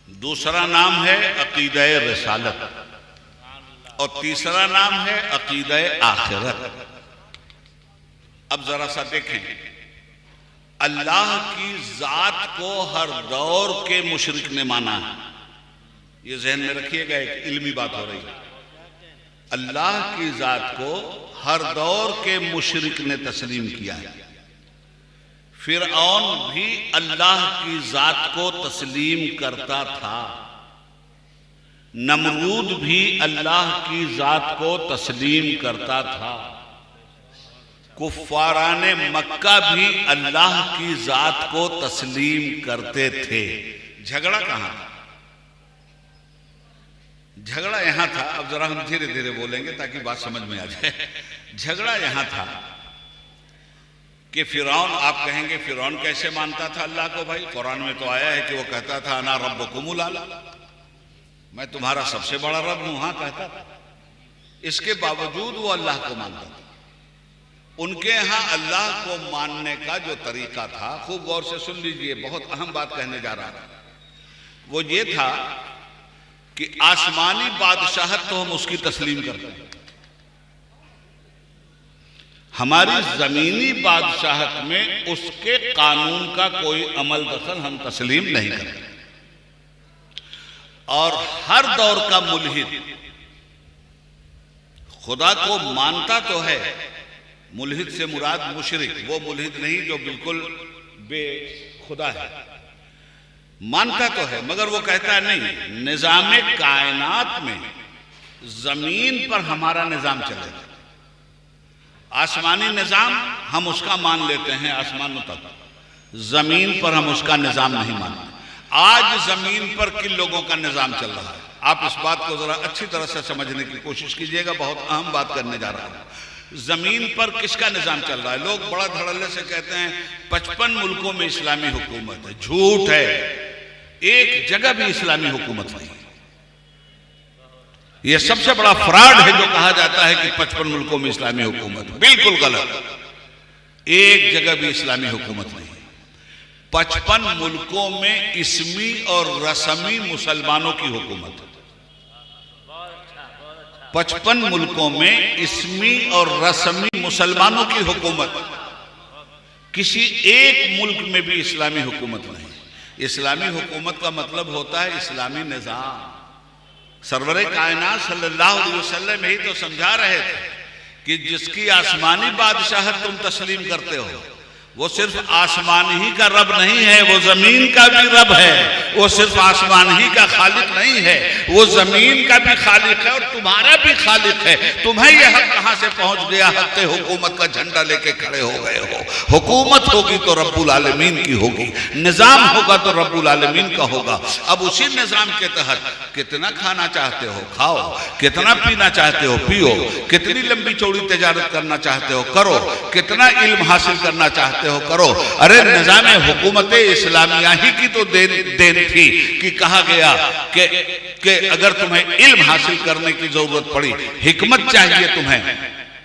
S2: दूसरा नाम है अकीदे रिसालत, और तीसरा नाम है अकीदे आखिरत। अब जरा सा देखें, अल्लाह की जात को हर दौर के मुशरिक ने माना है। ये ज़हन में रखिएगा, एक इल्मी बात हो रही है। अल्लाह की जात को हर दौर के मुशरिक ने तस्लीम किया है। फिरऔन भी अल्लाह की जात को तस्लीम करता था, नमरूद भी अल्लाह की जात को तस्लीम करता था, कुफ्फाराने मक्का भी अल्लाह की जात को तस्लीम करते थे। झगड़ा कहां था? झगड़ा यहां था। अब जरा हम धीरे धीरे बोलेंगे ताकि बात समझ में आ जाए। झगड़ा यहां था कि फिरौन, आप कहेंगे फिरौन कैसे मानता था अल्लाह को? भाई कुरान में तो आया है कि वो कहता था अना रब्बुकुमुल आला, मैं तुम्हारा सबसे बड़ा रब हूं। हाँ कहता था। इसके बावजूद वो अल्लाह को मानता था। उनके यहां अल्लाह को मानने का जो तरीका था, खूब गौर से सुन लीजिए, बहुत अहम बात कहने जा रहा था। वो ये था कि आसमानी बादशाहत तो हम उसकी तस्लीम करते हैं, हमारी जमीनी बादशाहत में उसके कानून का कोई अमल दखल हम तस्लीम नहीं करते। और हर दौर का मुल्हिद खुदा को मानता तो है, मुल्हिद से मुराद मुशरिक, वो मुल्हिद नहीं जो बिल्कुल बेखुदा है, मानता तो है, मगर वो कहता है नहीं, निजाम कायनात में जमीन पर हमारा निजाम चलेगा। आसमानी निजाम हम उसका मान लेते हैं आसमानों तक, जमीन पर हम उसका निजाम नहीं मानते। आज जमीन पर किन लोगों का निजाम चल रहा है, आप इस बात को जरा अच्छी तरह से समझने की कोशिश कीजिएगा, बहुत अहम बात करने जा रहा हूं। जमीन पर किसका निजाम चल रहा है? लोग बड़ा धड़ल्ले से कहते हैं 55 मुल्कों में इस्लामी हुकूमत है। झूठ है, एक जगह भी इस्लामी हुकूमत नहीं। यह सबसे बड़ा फ्रॉड है जो कहा जाता है कि 55 मुल्कों में इस्लामी हुकूमत, बिल्कुल गलत। एक जगह भी इस्लामी हुकूमत नहीं। 55 मुल्कों में इसमी और रस्मी मुसलमानों की हुकूमत है। 55 मुल्कों में इसमी और रस्मी मुसलमानों की हुकूमत, किसी एक मुल्क में भी इस्लामी हुकूमत नहीं। इस्लामी हुकूमत का मतलब होता है इस्लामी निजाम। सरवरे कायनात सल्लल्लाहु अलैहि वसल्लम यही तो समझा रहे थे कि जिसकी आसमानी बादशाहत तुम तस्लीम करते हो, वो सिर्फ आसमान ही का रब नहीं है, वो जमीन का भी रब है। वो सिर्फ आसमान ही का खालिक नहीं है, वो जमीन का भी खालिक है और तुम्हारा भी खालिक है। तुम्हें यह हक कहां से पहुंच गया? हक हुकूमत का झंडा लेके खड़े हो गए हो। हुकूमत होगी तो रब्बुल आलमीन की होगी, निजाम होगा तो रब्बुल आलमीन का होगा। अब उसी निजाम के तहत कितना खाना चाहते हो खाओ, कितना पीना चाहते हो पियो, कितनी लंबी चौड़ी तजारत करना चाहते हो करो, कितना इल्म हासिल करना चाहते हो करो। अरे निजाम हुकूमत इस्लामिया ही की तो देन थी कि कहा गया कि अगर तुम्हें इल्म हासिल करने की जरूरत पड़ी, हिकमत चाहिए तुम्हें,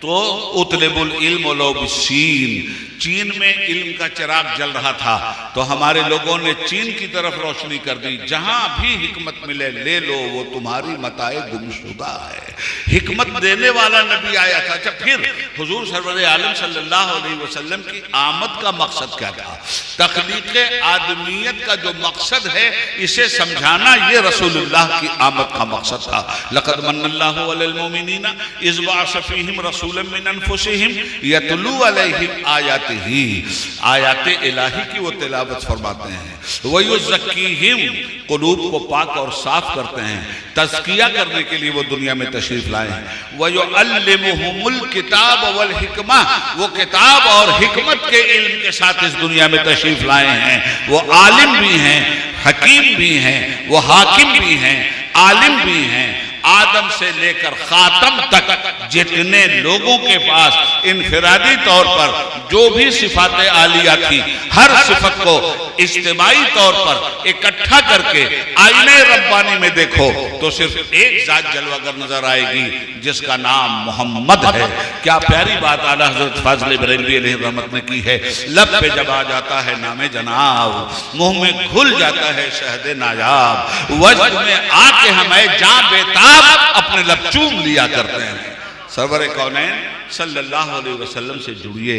S2: तो उतलेबुल इल्म वलो बिस्सीन, चीन में इल्म का चिराग जल रहा था तो हमारे लोगों ने चीन की तरफ रोशनी कर दी। जहां भी हिकमत मिले ले लो, वो तुम्हारी मताए गुमशुदा है। हिकमत देने वाला नबी आया था। अच्छा, फिर हुजूर सरवरे आलम सल्लल्लाहु अलैहि वसल्लम की आमद का मकसद क्या था? तख्लीक़ आदमियत का जो मकसद है, इसे समझाना ये रसूलुल्लाह की आमद का मकसद था। लक़द मन्नल्लाहु अलल मुमिनीना इज़ बअस फ़ीहिम रसूलन मिन अनफुसिहिम यतलू अलैहिम आयातिही, आयात इलाही की वो तिलावत फरमाते हैं। वयुज़क्कीहिम, क़ुलूब को पाक और साफ करते हैं। तज़किया करने के लिए वो दुनिया में तशरीफ लाए हैं। वयुअल्लिमुहुमुल किताब वल हिकमा, वो किताब और हिकमत के इल्म के साथ इस दुनिया में तशरीफ लाए हैं। वो आलिम भी हैं, हकीम भी हैं, वो हाकिम भी हैं, आलिम भी हैं। आदम से लेकर खातम तक जितने लोगों के पास इनफिरादी तौर पर जो भी सिफाते आलिया थी, हर सिफत को इज्तिमाई तौर पर इकट्ठा करके आईने रब्बानी में देखो तो सिर्फ एक जात जलवागर नजर आएगी जिसका नाम मोहम्मद है। क्या प्यारी बात आला हजरत फाज़िल बरेलवी अलैहि रहमत ने की है। लब पे जब आ जाता है नामे जनाब, मुंह में घुल जाता है शहद नायाब, वजद में आके हमें जां बेताब अपने लब चूम लिया करते हैं। सरवर कौनैन सल्लल्लाहु अलैहि वसल्लम से जुड़िए।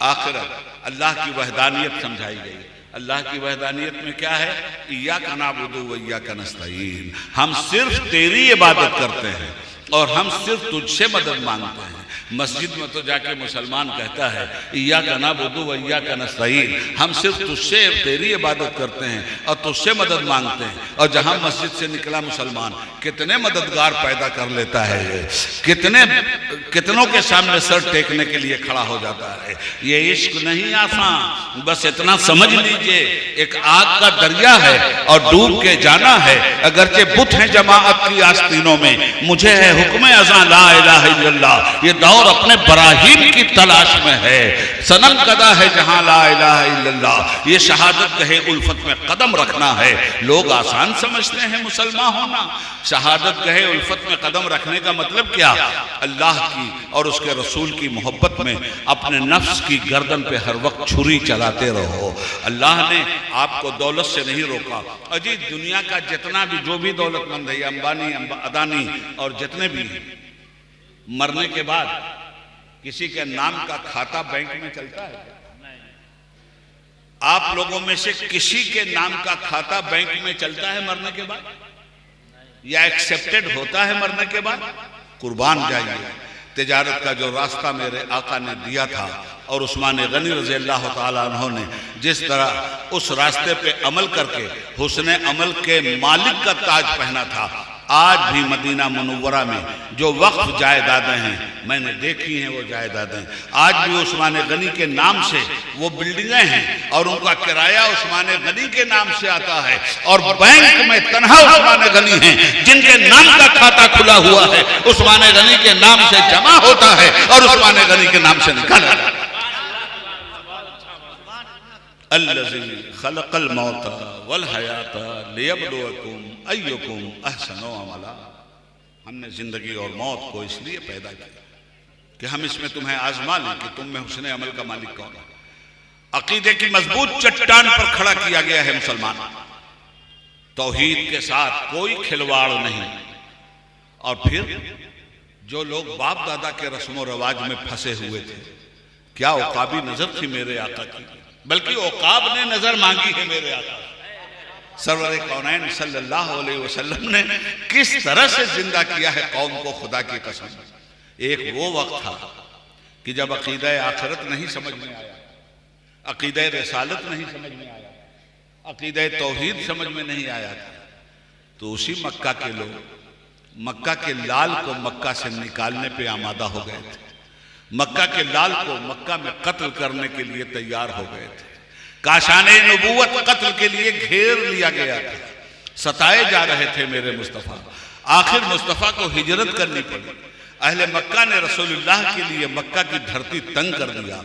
S2: आखिरत अल्लाह की वहदानियत समझाई गई। अल्लाह की वहदानियत में क्या है? इय्याका नअबुदु व इय्याका नस्तईन, हम सिर्फ तेरी इबादत करते हैं और हम सिर्फ तुझसे मदद मांगते हैं। मस्जिद में तो जाके मुसलमान कहता है इय्याका नअबुदु व इय्याका नस्तईन, हम सिर्फ तुझसे तेरी इबादत करते हैं और तुझसे मदद मांगते हैं। और जहां मस्जिद से निकला मुसलमान कितने मददगार पैदा कर लेता है, कितनों के सामने सर टेकने के लिए खड़ा हो जाता है। ये इश्क नहीं आसान, बस इतना समझ लीजिए एक आग का दरिया है और डूब के जाना है। अगरचे बुत हैं जमाअत की आस्तीनों में, मुझे है हुक्म अज़ां ला इलाहा इल्लल्लाह। ये दौर अपने बराहीन की तलाश में है। सनम कदा है जहां ला इलाहा इल्लल्लाह। ये शहादत कहे उल्फत में कदम रखना है। लोग आसान समझते हैं मुसलमान होना। शहादत कहे उल्फत में कदम रखने का मतलब क्या? अल्लाह की और उसके रसूल की मोहब्बत में अपने नफ्स की गर्दन पे हर वक्त छुरी चलाते रहो। अल्लाह ने आपको दौलत से नहीं रोका। अजी दुनिया का जितना भी जो भी दौलतमंद है, अंबानी अदानी और जितने भी हैं, मरने के बाद किसी के नाम का खाता बैंक में चलता है? आप लोगों में से किसी के नाम का खाता बैंक में चलता है मरने के बाद, या एक्सेप्टेड होता है मरने के बाद? कुर्बान जाइए। तिजारत का जो रास्ता मेरे आका ने दिया था और उस्मान गनी रज़ी अल्लाह ताला अन्हु ने जिस तरह उस रास्ते पे अमल करके हुस्ने अमल के मालिक का ताज पहना था, आज भी मदीना मुनव्वरा में जो वक्फ जायदादें हैं मैंने देखी हैं, वो जायदादें आज भी उस्मान गनी के नाम से वो बिल्डिंगें हैं और उनका किराया उस्मान गनी के नाम से आता है। और बैंक में तन्हा उस्मान गनी हैं जिनके नाम का खाता खुला हुआ है, उस्मान गनी के नाम से जमा होता है और उस्मान गनी के नाम से निकाला। अल्लज़ी खलक़ल मौता वल हयाता लियब्लुवकुम अय्युकुम अहसनु अमला। हमने जिंदगी और मौत को इसलिए पैदा किया कि हम इसमें तुम्हें आजमा लें कि तुम में हुस्ने अमल का मालिक कौन है। अकीदे की मजबूत चट्टान पर खड़ा किया गया है मुसलमान। तौहीद के साथ कोई खिलवाड़ नहीं। और फिर जो लोग बाप दादा के रस्मों रवाज में फंसे हुए थे, क्या औकाबी नजर थी मेरे आका की, बल्कि औकाब ने नजर मांगी है मेरे आका। सरवर कौनैन सल्लल्लाहु अलैहि वसल्लम ने किस तरह से जिंदा किया है कौम को, खुदा की कसम। एक वो वक्त था कि जब अकीदा आखिरत नहीं समझ में आया, अकीदा रिसालत नहीं समझ में आया, अकीदा तौहीद समझ में नहीं आया था, तो उसी मक्का के लोग मक्का के लाल को मक्का से निकालने पे आमादा हो गए थे। मक्का के लाल को मक्का में कत्ल करने के लिए तैयार हो गए थे। काशाने नबूवत कत्ल के लिए घेर लिया गया था। सताए जा रहे थे मेरे मुस्तफ़ा। आखिर मुस्तफ़ा को हिजरत करनी पड़ी। अहले मक्का ने रसूलुल्लाह के लिए मक्का की धरती तंग कर दिया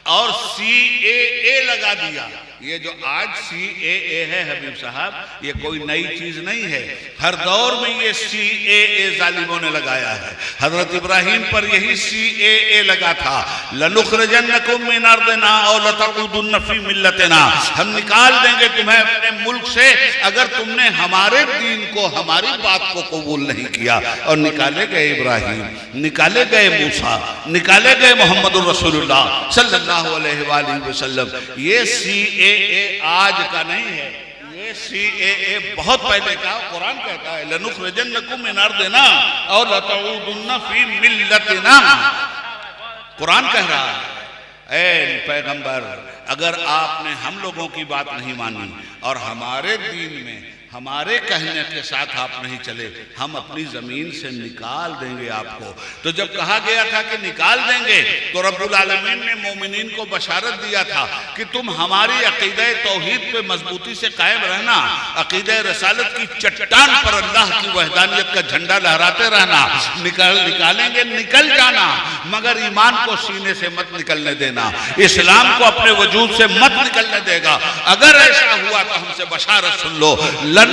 S2: और CAA लगा दिया। ये जो आज CAA है हबीब साहब, ये कोई नई चीज नहीं है। हर दौर में ये CAA जालिमों ने लगाया है। हजरत इब्राहिम पर यही CAA लगा था, लनुखरिजन्नकुम मिन अर्दिना औ लतऊदुन्न फी मिल्लतिना। हम निकाल देंगे तुम्हें अपने मुल्क से अगर तुमने हमारे दीन को, हमारी बात को कबूल नहीं किया। और निकाले गए इब्राहिम, निकाले गए मूसा, निकाले गए मोहम्मद रसूलुल्लाह सल्लल्लाहु अलैहि वसल्लम। ये CAA आज का नहीं है, ये CAA बहुत पहले का। कुरान कहता है लनुखरिजन्नकुम मिन अर्दिना और लतऊदुन्न फी मिल्लतिना। कुरान कह रहा है ऐ पैगंबर, अगर आपने हम लोगों की बात नहीं मानी और हमारे दीन में हमारे कहने के साथ आप नहीं चले, हम अपनी जमीन से निकाल देंगे आपको। तो जब कहा गया था कि निकाल देंगे, तो रब्बुल आलमीन ने मोमिनीन को बशारत दिया था कि तुम हमारी अकीदा तौहीद पे मजबूती से कायम रहना, अकीदा रसालत की चट्टान पर अल्लाह की वहदानियत का झंडा लहराते रहना। निकालेंगे, निकल जाना, मगर ईमान को सीने से मत निकलने देना, इस्लाम को अपने वजूद से मत निकलने देगा। अगर ऐसा हुआ तो हमसे बशारत सुन लो, हम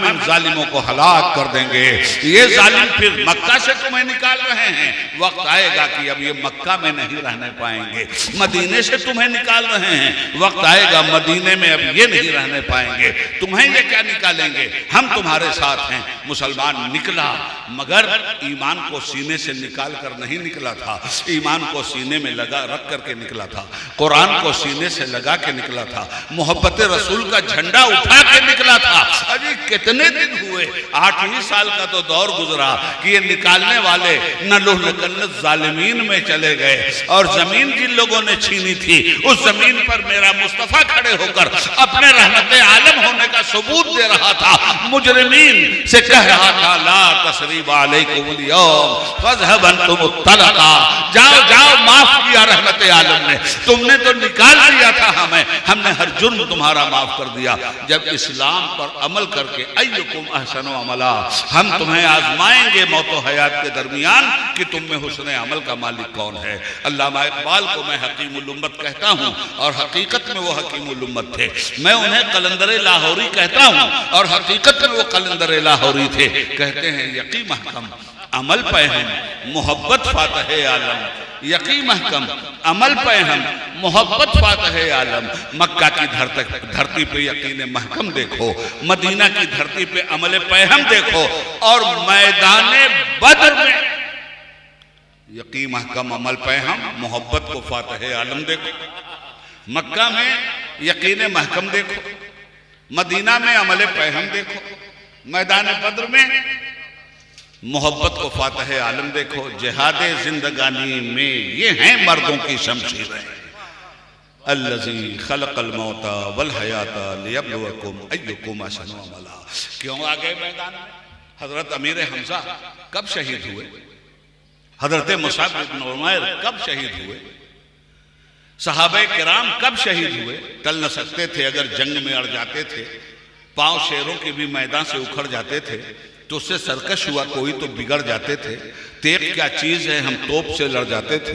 S2: इन जालिमों को हलाक कर देंगे। ये जालिम फिर मक्का से तुम्हें निकाल रहे हैं, वक्त आएगा कि अब ये मक्का में नहीं रहने पाएंगे। मदीने से तुम्हें निकाल रहे हैं, वक्त आएगा मदीने में अब ये नहीं रहने पाएंगे। तुम्हें ये क्या निकालेंगे, हम तुम्हारे साथ हैं। मुसलमान निकला, मगर ईमान को सीने से निकाल कर नहीं निकला था, ईमान को सीने में लगा रख करके निकला था, कुरान को सीने से लगा के निकला था, मोहब्बत रसूल का झंडा उठा के निकला था। अजी कितने दिन हुए, 8 ही साल का तो दौर गुजरा कि ये निकालने वाले नलुहलकन्नत जालिमीन में चले गए और जमीन जिन लोगों ने छीनी थी उस जमीन पर मेरा मुस्तफा खड़े होकर अपने रहमते आलम होने का सबूत दे रहा था। मुजरिमीन से कह रहा था ला तसरीब अलैकुमुल यौम फज़हबंतुम तलका, जाओ जाओ, माफ किया रहमते आलम ने, तुमने तो निकाल दिया था हमें, हमने हर जुर्म तुम्हारा माफ कर दिया। जब इस्लाम पर अमल करके अय्युकुम अहसनु अमला, हम तुम्हें आजमाएंगे मौत व हयात के दरमियान कि तुम में हुस्न अमल का मालिक कौन है। अल्लामा इकबाल को मैं हकीमुल उम्मत कहता हूँ और हकीकत में वो हकीमुल उम्मत थे। मैं उन्हें कलंदर लाहौरी कहता हूँ और हकीकत में वो कलंदर लाहौरी थे। कहते हैं यकी महकम अमल पे हम मोहब्बत फातह आलम, यकी महकम अमल पे हम मोहब्बत फातह आलम। मक्का की धरती पे यकीन महकम देखो, मदीना की धरती पे अमल पे हम देखो और मैदान बद्र में यकी महकम अमल पे हम मोहब्बत को फातह आलम देखो। मक्का में यकीन महकम देखो, मदीना में अमल पे हम देखो, मैदान बद्र में मोहब्बत को फातह आलम देखो। जिहादे जिंदगानी में ये हैं मर्दों की शमशीरें, अल्लज़ी खलक़ल मौता वल हयाता लियब्लुवकुम अय्युकुम अहसनु अमला। क्यों आ गए मैदान में? हजरत अमीर हमजा कब शहीद हुए? हजरत मुसअब इब्न उमैर कब शहीद हुए? सहाबे किराम कब शहीद हुए? टल न सकते थे, अगर जंग में अड़ जाते थे, पांव शेरों के भी मैदान से उखड़ जाते थे तो उससे सरकश हुआ कोई तो बिगड़ जाते थे। तेग क्या चीज है, हम तोप से लड़ जाते थे।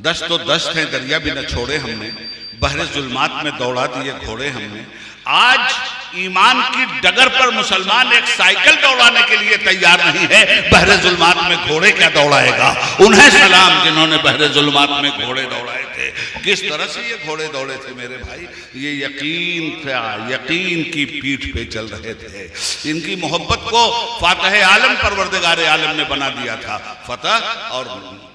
S2: 10 तो 10 थे, दरिया भी न छोड़े हमने, बहरे जुल्मात में दौड़ा दिए घोड़े हमने। आज ईमान की डगर पर मुसलमान एक साइकिल दौड़ाने के लिए तैयार नहीं है, बहरे जुल्मात में घोड़े क्या दौड़ाएगा? उन्हें सलाम जिन्होंने बहरे जुल्मात में घोड़े दौड़ाए थे। किस तरह से ये घोड़े दौड़े थे मेरे भाई? ये यकीन था, यकीन की पीठ पे चल रहे थे। इनकी मोहब्बत को फातह आलम परवरदिगार आलम ने बना दिया था। फतह और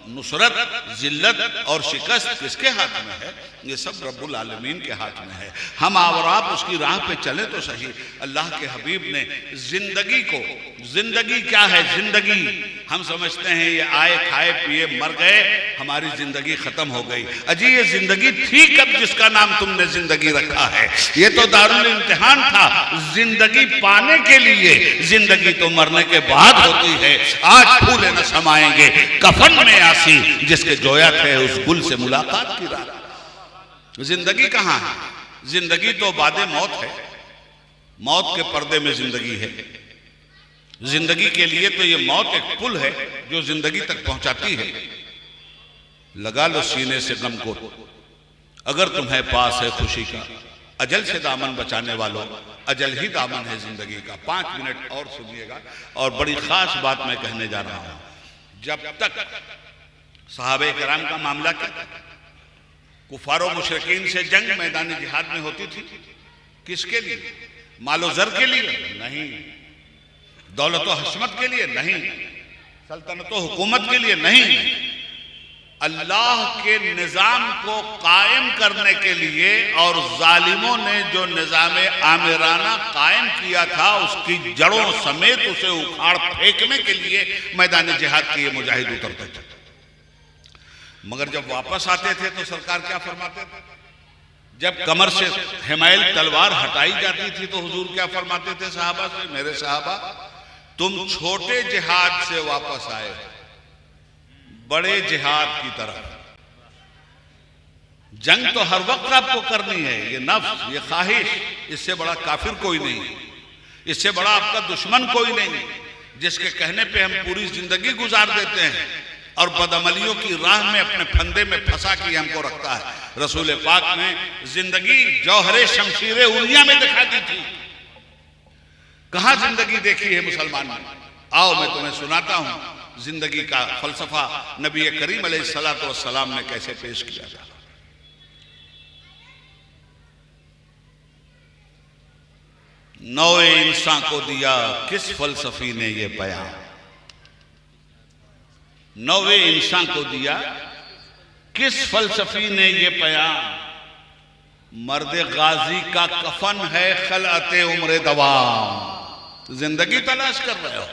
S2: नुसरत, जिल्लत और शिकस्त किसके हाथ में है? ये सब रब्बुल आलमीन के हाथ में है। हम और आप उसकी राह पे चले तो सही। अल्लाह के हबीब ने जिंदगी को, जिंदगी क्या है? जिंदगी हम समझते हैं ये आए खाए पिए मर गए, हमारी जिंदगी खत्म हो गई। अजी ये जिंदगी थी कब जिसका नाम तुमने जिंदगी रखा है? ये तो दारुल इम्तिहान था। जिंदगी पाने के लिए, जिंदगी तो मरने के बाद होती है। आज फूले न समाएंगे कफन में आसी, जिसके जोया थे उस गुल से मुलाकात की रात। जिंदगी कहाँ है? जिंदगी तो बादे मौत है, मौत के पर्दे में जिंदगी है। जिंदगी के लिए तो ये मौत एक पुल है जो जिंदगी तक पहुंचाती है। लगा लो सीने से गम को, अगर तुम्हें पास है खुशी का, अजल से दामन बचाने वालों, अजल ही दामन है जिंदगी का। 5 मिनट और सुनिएगा और बड़ी खास बात मैं कहने जा रहा हूं। जब तक सहाबे किराम का मामला क्या, कुफारो मुशरिकीन से जंग मैदानी जिहाद में होती थी, किसके लिए? मालो जर के लिए नहीं, दौलत हशमत के लिए नहीं, सल्तनत हुकूमत के लिए नहीं, अल्लाह के निजाम को कायम करने के लिए। और जालिमों ने जो निजाम आमिराना कायम किया था उसकी जड़ों समेत उसे उखाड़ फेंकने के लिए मैदान जिहाद के ये मुजाहिद उतरते थे। मगर जब वापस आते थे तो सरकार क्या फरमाते थे? जब कमर से हिमायल तलवार हटाई जाती थी तो हुजूर क्या फरमाते थे सहाबा से? मेरे सहाबा, तुम छोटे जिहाद से वापस आए बड़े जिहाद की तरफ। जंग तो हर वक्त आपको करनी है, ये नफ्स, ये ख्वाहिश, इससे बड़ा काफिर कोई नहीं, इससे बड़ा आपका दुश्मन कोई नहीं, जिसके कहने पे हम पूरी जिंदगी गुजार देते हैं और बदअमलियों की राह में अपने फंदे में फंसा के हमको रखता है। रसूल पाक ने जिंदगी जौहरे शमशीरे उलिया में दिखा दी थी। कहां जिंदगी देखी है मुसलमान ने? आओ मैं तुम्हें सुनाता हूं जिंदगी का फलसफा नबी करीम अलैहिस्सलातु वस्सलाम ने कैसे पेश किया था। नौए इंसान को दिया किस फलसफी ने ये बयान, नौवे इंसान को दिया किस फलसफी ने ये बयान। मर्द गाजी का कफन है खलअते उम्र दवाम। जिंदगी तलाश कर रहे हो,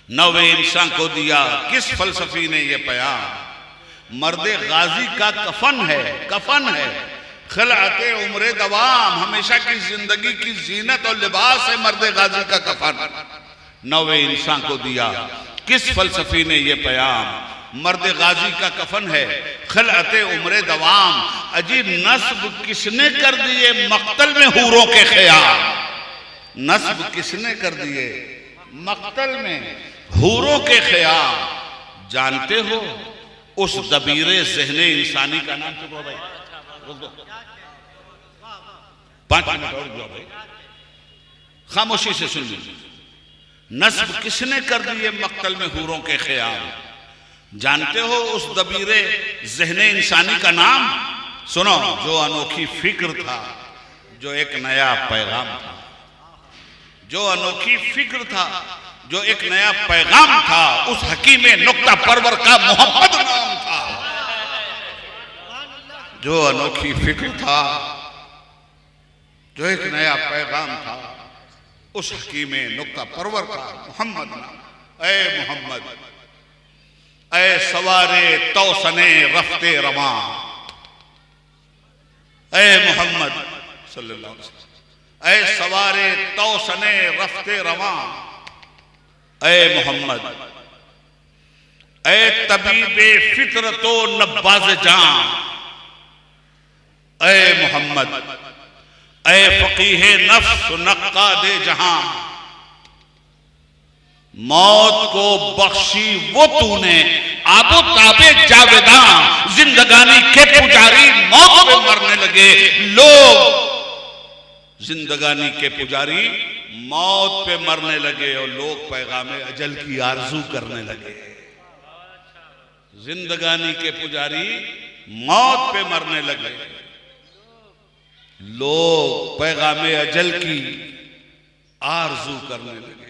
S2: नवे इंसान को दिया किस फलसफी ने ये प्याम। मर्द गाजी का कफन है खलअते उम्र दवाम। हमेशा की जिंदगी की जीनत और लिबास है मर्द गाजी का कफन। नवे इंसान को दिया किस फलसफी ने ये प्याम। मर्द गाजी का कफन है खलअते उम्र दवाम। अजीब नस्ब किसने कर दिए मक्तल में हूरों के ख्याल। नस्ब किसने कर दिए मक्तल में हूरों के ख्याल। जानते हो उस दबीरे ज़हने इंसानी का नाम? चुप हो भाई, रुक दो, 5 मिनट और जाओ भाई, खामोशी से सुन लीजिए। नस्ब किसने कर दिए मक्तल में हूरों के ख्याल। जानते हो उस दबीरे ज़हने इंसानी का नाम? सुनो, जो अनोखी फिक्र था, जो एक नया पैगाम था, जो अनोखी फिक्र था, जो एक नया पैगाम था, उस हकीम नुक्ता परवर का मोहम्मद नाम था। जो अनोखी फिक्र था, जो एक नया पैगाम था, उस हकीम नुक्ता परवर का मोहम्मद नाम। ऐ मोहम्मद, ऐ सवारे तौसने रफ्ते रवा, ऐ मोहम्मद सल्लल्लाहु अलैहि वसल्लम, ऐ सवारे तौसने रफ्ते रवा, ऐ मोहम्मद, ऐ तबीबे फितरतो नब्बाज जान, ऐ मोहम्मद, ऐ फकीहे नफ्स नक्कादे जहां। मौत को बख्शी वो तूने आबो ताबे जावेदां। जिंदगानी के पुजारी मौत पे मरने लगे लोग, जिंदगानी के पुजारी मौत पे मरने लगे और लोग पैगामे अजल की आरजू करने लगे। जिंदगानी के पुजारी मौत पे मरने लगे, लोग पैगामे अजल की आरजू करने लगे।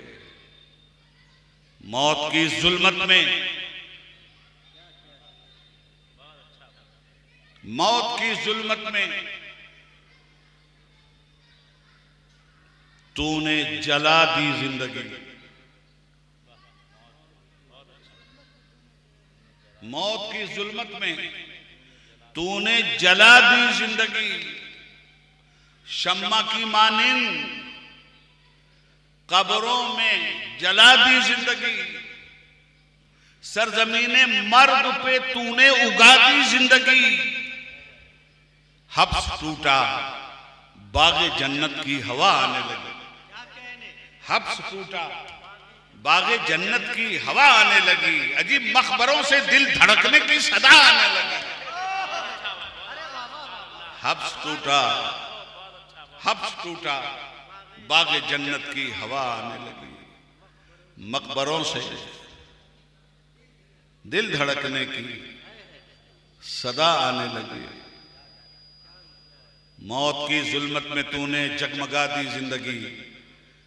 S2: मौत की जुल्मत में, मौत की जुल्मत में तूने जला दी जिंदगी। मौत की जुल्मत में तूने जला दी जिंदगी। शम्मा की मानिंद कब्रों में जला दी जिंदगी। सरजमीने मर्द पे तूने उगा दी जिंदगी। हब्स टूटा, बागे जन्नत की हवा आने लगी। हब्स टूटा, बागे जन्नत की हवा आने लगी। अजीब मकबरों से दिल धड़कने की सदा आने लगी। हब्स टूटा, हब्स टूटा, बागे जन्नत की हवा आने लगी। मकबरों से दिल धड़कने की सदा आने लगी। मौत की जुल्मत में तूने जगमगा दी जिंदगी।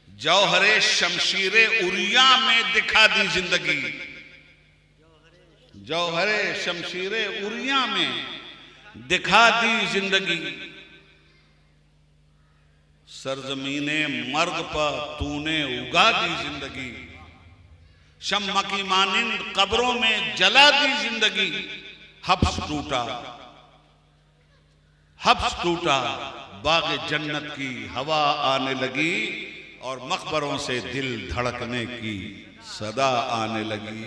S2: जौहरे शमशीरे उरिया में दिखा दी जिंदगी। जौहरे शमशीरे उरिया में दिखा दी जिंदगी। सरजमीने मर्द पर तूने उगा दी जिंदगी। शम्मा की मानिंद कब्रों में जला दी जिंदगी। हब्स टूटा, हब्स टूटा, बागे जन्नत की हवा आने लगी और मकबरों से दिल धड़कने की सदा आने लगी।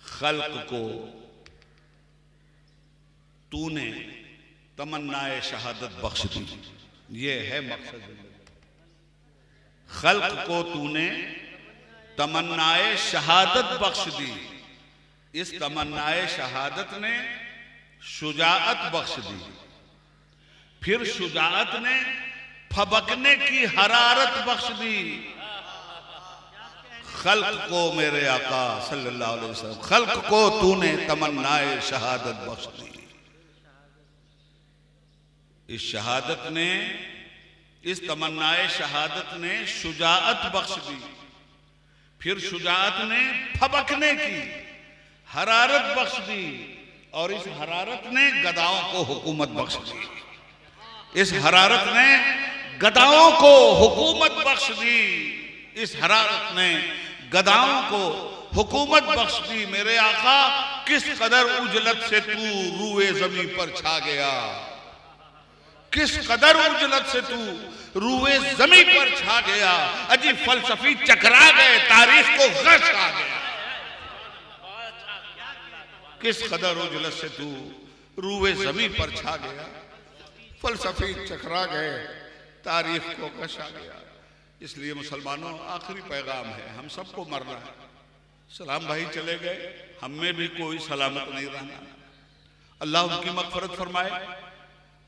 S2: खल्क को तूने तमन्नाए शहादत बख्श दी। ये है मकसद। खल्क को तूने तमन्नाए शहादत बख्श दी। इस तमन्नाए शहादत ने शुजाअत बख्श दी। फिर शुजाअत ने फबकने की हरारत बख्श दी। खल्क को मेरे आका सल्लल्लाहु अलैहि वसल्लम, खल्क को तूने तमन्नाए शहादत बख्श दी। इस शहादत ने, इस तमन्नाए शहादत ने शुजाअत बख्श दी। फिर शुजाअत ने फबकने की हरारत बख्श दी और इस हरारत ने गदाओं को हुकूमत बख्श दी। इस हरारत ने गदाओं को हुकूमत बख्श दी, इस हरारत ने गदाओं को हुकूमत बख्श दी। मेरे आका किस कदर उजलत से तू रूए जमीन पर छा गया, किस कदर उजलत से तू रूए जमीन पर छा गया। अजी फलसफी चकरा गए, तारीख को गश आ गया। किस कदर उजलत से तू रूए जमीन पर छा गया, फलसफी चकरा गए, तारीख को गश आ गया। इसलिए मुसलमानों, आखिरी पैगाम है, हम सबको मरना है। सलाम भाई चले गए, हम में भी कोई सलामत नहीं रहना। अल्लाह उनकी मगफरत फरमाए।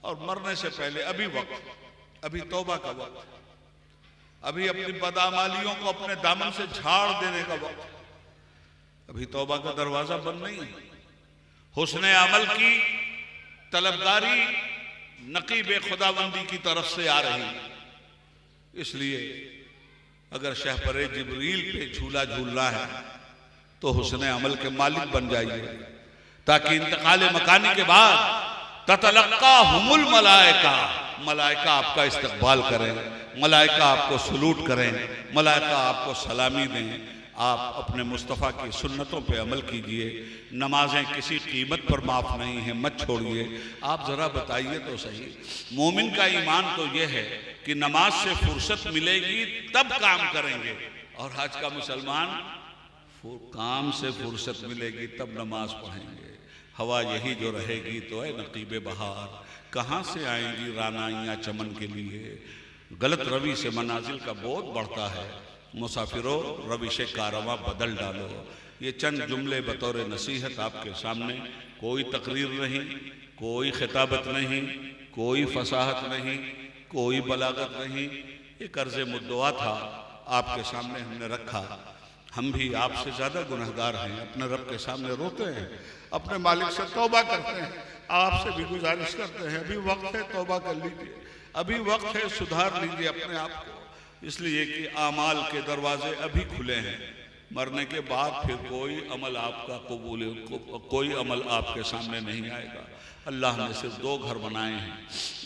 S2: और मरने से पहले अभी वक्त, अभी तौबा का वक्त, अभी अपनी बदआमालियों को अपने दामन से झाड़ देने का वक्त। अभी तौबा का दरवाजा बंद नहीं है। हुस्न अमल की तलबगारी नकीब खुदाबंदी की तरफ से आ रही। इसलिए अगर शहपरे जिब्रील पे झूला झूलना है तो हुस्न अमल के मालिक बन जाइए, ताकि इंतकाल मकानी के बाद ततलक्का हुमुल मलाइका, मलाइका आपका इस्तकबाल करें, मलाइका आपको सलूट करें, मलाइका आपको सलामी दें। आप अपने मुस्तफ़ा की सुन्नतों पे अमल कीजिए। नमाजें किसी कीमत पर माफ़ नहीं है, मत छोड़िए। आप ज़रा बताइए तो सही, मोमिन का ईमान तो यह है कि नमाज से फुर्सत मिलेगी तब काम करेंगे, और आज का मुसलमान काम से फुर्सत मिलेगी तब नमाज पढ़ेंगे। हवा यही जो रहेगी तो है नकीबे बहार, कहाँ से आएंगी रानाइयाँ चमन के लिए। गलत रवि से मनाजिल का बोझ बढ़ता है। मुसाफिरों, रविश कारवां बदल डालो। ये चंद जुमले बतौर नसीहत आपके सामने, कोई तकरीर नहीं, कोई खिताबत नहीं, कोई फसाहत नहीं, कोई बलागत नहीं। ये कर्ज मुद्दवा था, आपके सामने हमने रखा। हम भी आपसे ज़्यादा गुनहगार हैं, अपने रब के सामने रोते हैं, अपने मालिक से तौबा करते हैं, आपसे भी गुजारिश करते हैं, अभी वक्त है तौबा कर लीजिए, अभी वक्त है सुधार लीजिए अपने आप को। इसलिए कि आमाल के दरवाजे अभी खुले हैं। मरने के बाद फिर कोई अमल आपका कबूल, कोई अमल आपके सामने नहीं आएगा। अल्लाह ने सिर्फ दो घर बनाए हैं,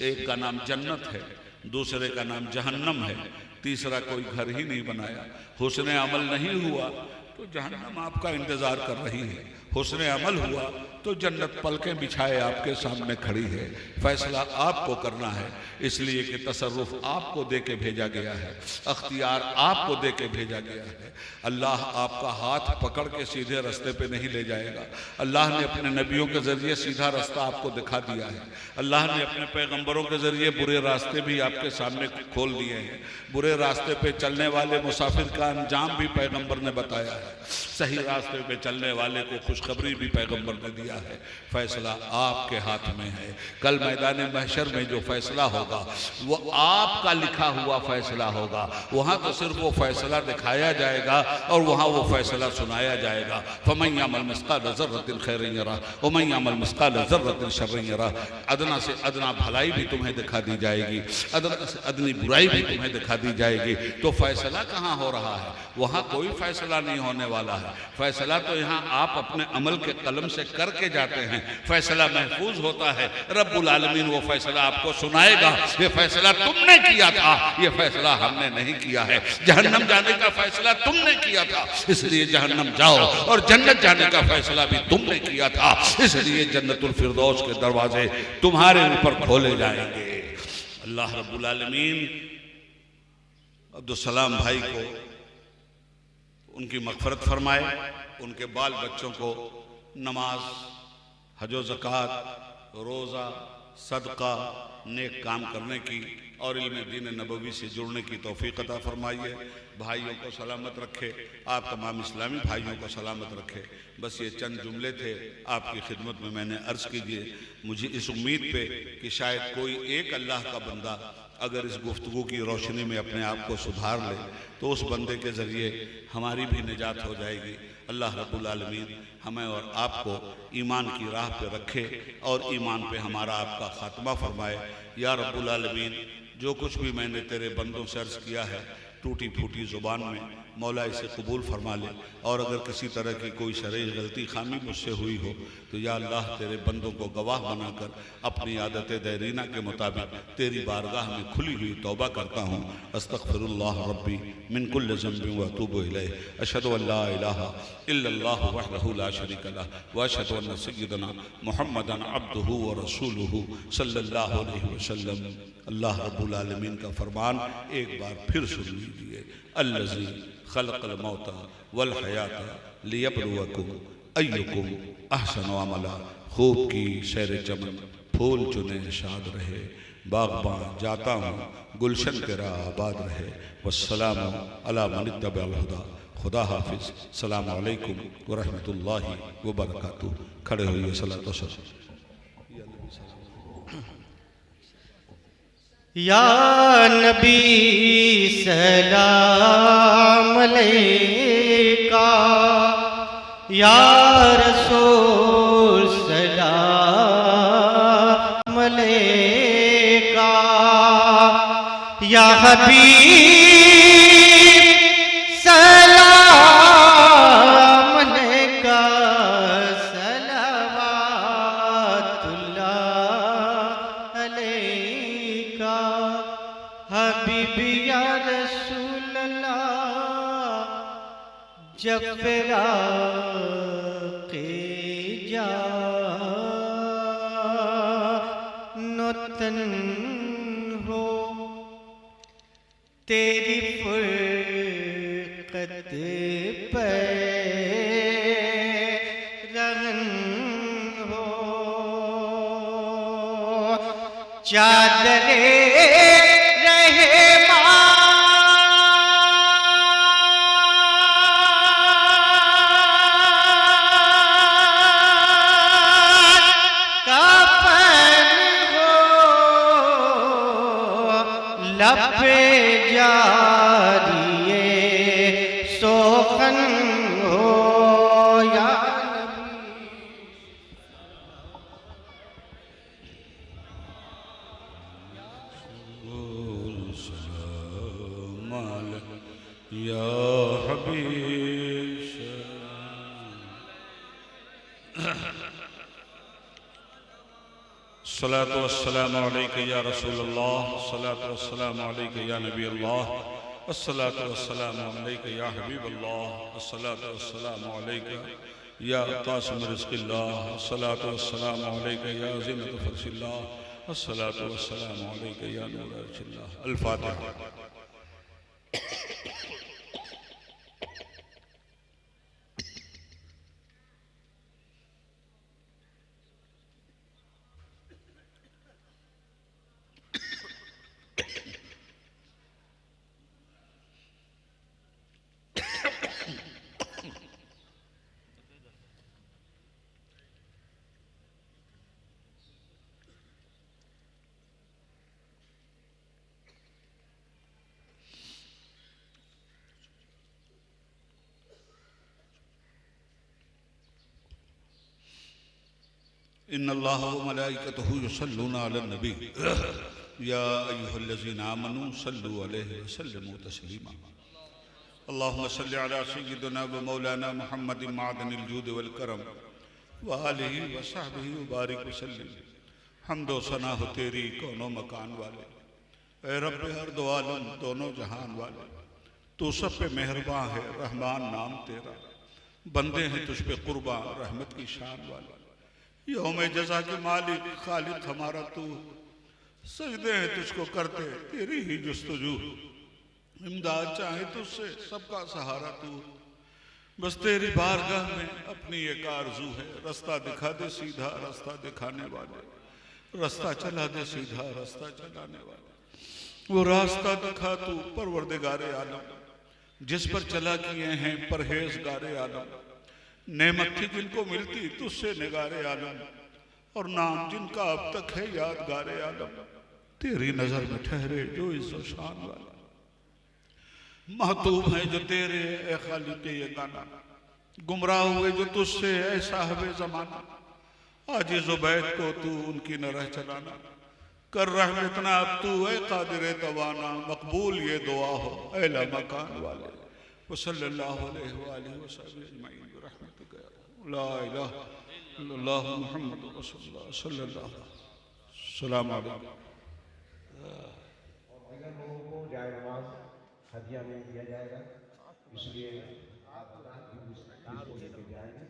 S2: एक का नाम जन्नत है, दूसरे का नाम जहन्नम है, तीसरा कोई घर ही नहीं बनाया। हुस्न अमल नहीं हुआ तो जहन्नम आपका इंतजार कर रही है, हुस्न अमल हुआ तो जन्नत पलकें बिछाए आपके सामने खड़ी है। फैसला आपको करना है, इसलिए कि तसर्रुफ आपको दे के भेजा गया है, अख्तियार आपको दे के भेजा गया है। अल्लाह आपका हाथ पकड़ के सीधे रास्ते पे नहीं ले जाएगा। अल्लाह ने अपने नबियों के ज़रिए सीधा रास्ता आपको दिखा दिया है। अल्लाह ने अपने पैगंबरों के ज़रिए बुरे रास्ते भी आपके सामने खोल दिए हैं। बुरे रास्ते पे चलने वाले मुसाफिर का अंजाम भी पैगंबर ने बताया है, सही रास्ते पे चलने वाले को खुशखबरी भी पैगंबर ने दिया है। फैसला आपके हाथ में है। कल मैदान महशर में जो फैसला होगा वो आपका लिखा हुआ फैसला होगा। वहाँ तो सिर्फ वो फैसला दिखाया जाएगा और वहाँ वो फैसला सुनाया जाएगा। फमन यअमल मिस्काल ज़र्रतिन खैरन यरह व मन यअमल मिस्काल ज़र्रतिन शर्रन यरह। अदना से अदना भलाई भी तुम्हें दिखा दी जाएगी, अदना से अदनी बुराई भी तुम्हें दिखा दी जाएगी। तो फैसला कहाँ हो रहा है? वहाँ कोई फैसला नहीं होने वाला है। फैसला तो यहाँ आप अपने अमल के कलम से करके जाते हैं, फैसला महफूज होता है। रब्बुल आलमीन वो फैसला आपको सुनाएगा, ये फैसला तुमने किया था, ये फैसला हमने नहीं किया है। जहन्नम जाने का फैसला तुमने किया था, इसलिए जहन्नम जाओ, और जन्नत जाने का फैसला भी तुमने किया था, इसलिए जन्नतुल फिरदौस के दरवाजे तुम्हारे ऊपर खोले जाएंगे। अल्लाह रब्बुल आलमीन अब्दुल सलाम भाई को उनकी मग़फ़िरत फरमाए, उनके बाल बच्चों को नमाज, हजो ज़कात, रोज़ा, सदका, नेक काम करने की और इल्म दीन नबवी से जुड़ने की तौफ़ीक़ अता फरमाइए। भाइयों को सलामत रखे, आप तमाम इस्लामी भाइयों को सलामत रखे। बस ये चंद जुमले थे आपकी खिदमत में मैंने अर्ज़ कीजिए। मुझे इस उम्मीद पे कि शायद कोई एक अल्लाह का बंदा अगर इस गुफ्तगू की रोशनी में अपने आप को सुधार ले तो उस बंदे के ज़रिए हमारी भी निजात हो जाएगी। अल्लाह रब्बुल आलमीन हमें और आपको ईमान की राह पे रखे और ईमान पे हमारा आपका ख़ात्मा फरमाए। या रब्बुल आलमीन, जो कुछ भी मैंने तेरे बंदों से अर्ज़ किया है टूटी फूटी ज़ुबान में, मौला इसे कबूल फरमा ले। और अगर किसी तरह की कोई शरई गलती खामी मुझसे हुई हो तो या अल्लाह तेरे बंदों को गवाह बनाकर अपनी आदत दैरीना के मुताबिक तेरी बारगाह में खुली हुई तौबा करता हूँ। अस्तगफिरुल्लाह रब्बी मिन कुल्लि ज़ंबिन व अतूबु इलैह। अशहदु अल्ला इलाहा इल्लल्लाहु वहदहु ला शरीका लह व अशहदु अन्ना सय्यदना मुहम्मदन अब्दुहु व रसूलुहु सल्लल्लाहु अलैहि वसल्लम। अल्लाह रब्बुल आलमीन का फरमान एक बार फिर सुन लीजिए। अल्लज़ी खलक़ल मौता वल हयाता लियब्लुवकुम अय्युकुम अहसनु अमला। खूब की सैर चमन, फूल चुने शाद रहे, बाग़बां जाता हूँ गुलशन तेरा आबाद रहे। वस्सलामु अला मन इत्तबअल हुदा। खुदा हाफिज़। सलाम अलैकुम व रहमतुल्लाहि व बरकातुहू। खड़े होइए सलातो सलाम।
S3: या नबी सलाम अलैका, या रसूल सलाम अलैका, या हबीब सलाम अलैका, सलावतुल्लाह अलैका। हबीबी या रसूल अल्लाह, जब फिराक़े जानो तन हो, तेरी फुरक़त पे रहन हो। चादरे लपे जारिए सोखन हो, या
S2: या हबीब सलातो वस्सलामु अलैका या रसूलल्लाह, सलातो वस्सलामु अलैका या नबी अल्लाह, अस्सलातु वस्सलामु अलैका या हबीब अल्लाह, अस्सलातु वस्सलामु अलैका या कासिम रिज़्क़िल्लाह, अस्सलातु वस्सलामु अलैका या ज़ीनत फ़र्शिल्लाह, अस्सलातु वस्सलामु अलैका या नूर अर्शिल्लाह। अल फातिहा। इन्नल्लाह व मलाइकतहु युसल्लूना अलन नबी या अय्युहल्लज़ीना आमनू सल्लु अलैहि व सल्लिमू तस्लीमा। अल्लाहुम्मा सल्लि अला सय्यिदिना व मौलाना मुहम्मदिन मादनिल जूद वल करम व आलिहि व सहबिहि व बारिक व सल्लिम। हम्द व सना हो तेरी कौनो मकान वाले, ए रब हर दो आलम दोनों जहान वाले। तू सब पे मेहरबान है, रहमान नाम तेरा, बंदे हैं तुझ पे कुर्बान, रहमत की शान वाले। यौम जज़ा के मालिक खालिक हमारा तू, सजदे हैं तुझको करते तेरी ही जुस्तजू। इमदाद चाहे तुझसे सबका सहारा तू, बस तेरी बारगाह में अपनी एक आरज़ू है। रास्ता दिखा दे सीधा रास्ता दिखाने वाले, रास्ता चला दे सीधा रास्ता चलाने वाले। वो रास्ता दिखा तू परवरदिगारे आलम, जिस पर चला किए हैं परहेज़गारे आलम। नेमत थी जिनको मिलती तुझसे निगारे आलम, और नाम जिनका अब तक है यादगारे आलम। तेरी नजर में ठहरे जो इज्जत शान वाला, महतूब है जो तेरे ए खालिक़े ये गाना। गुमराह हुए जो तुझसे ए साहिबे ज़माना, आजिज़ बैत को तू उनकी न रह चलाना। कर रहमतना अब तू ए कादिर तवाना, मकबूल ये दुआ हो ए ला मकान वाले। वसल्लल्लाहु अलैहि व आलिहि वसहबिहि अजमईन बिरहमतिक या अरहम। ला इलाहा इल्लल्लाह मुहम्मदुर रसूलुल्लाह सल्लल्लाहु अलैहि वसल्लम। अस्सलामु अलैकुम।
S4: अगर लोगों को जाए नमाज हदिया में दिया जाएगा, इसलिए आप इसको लेके जाएंगे।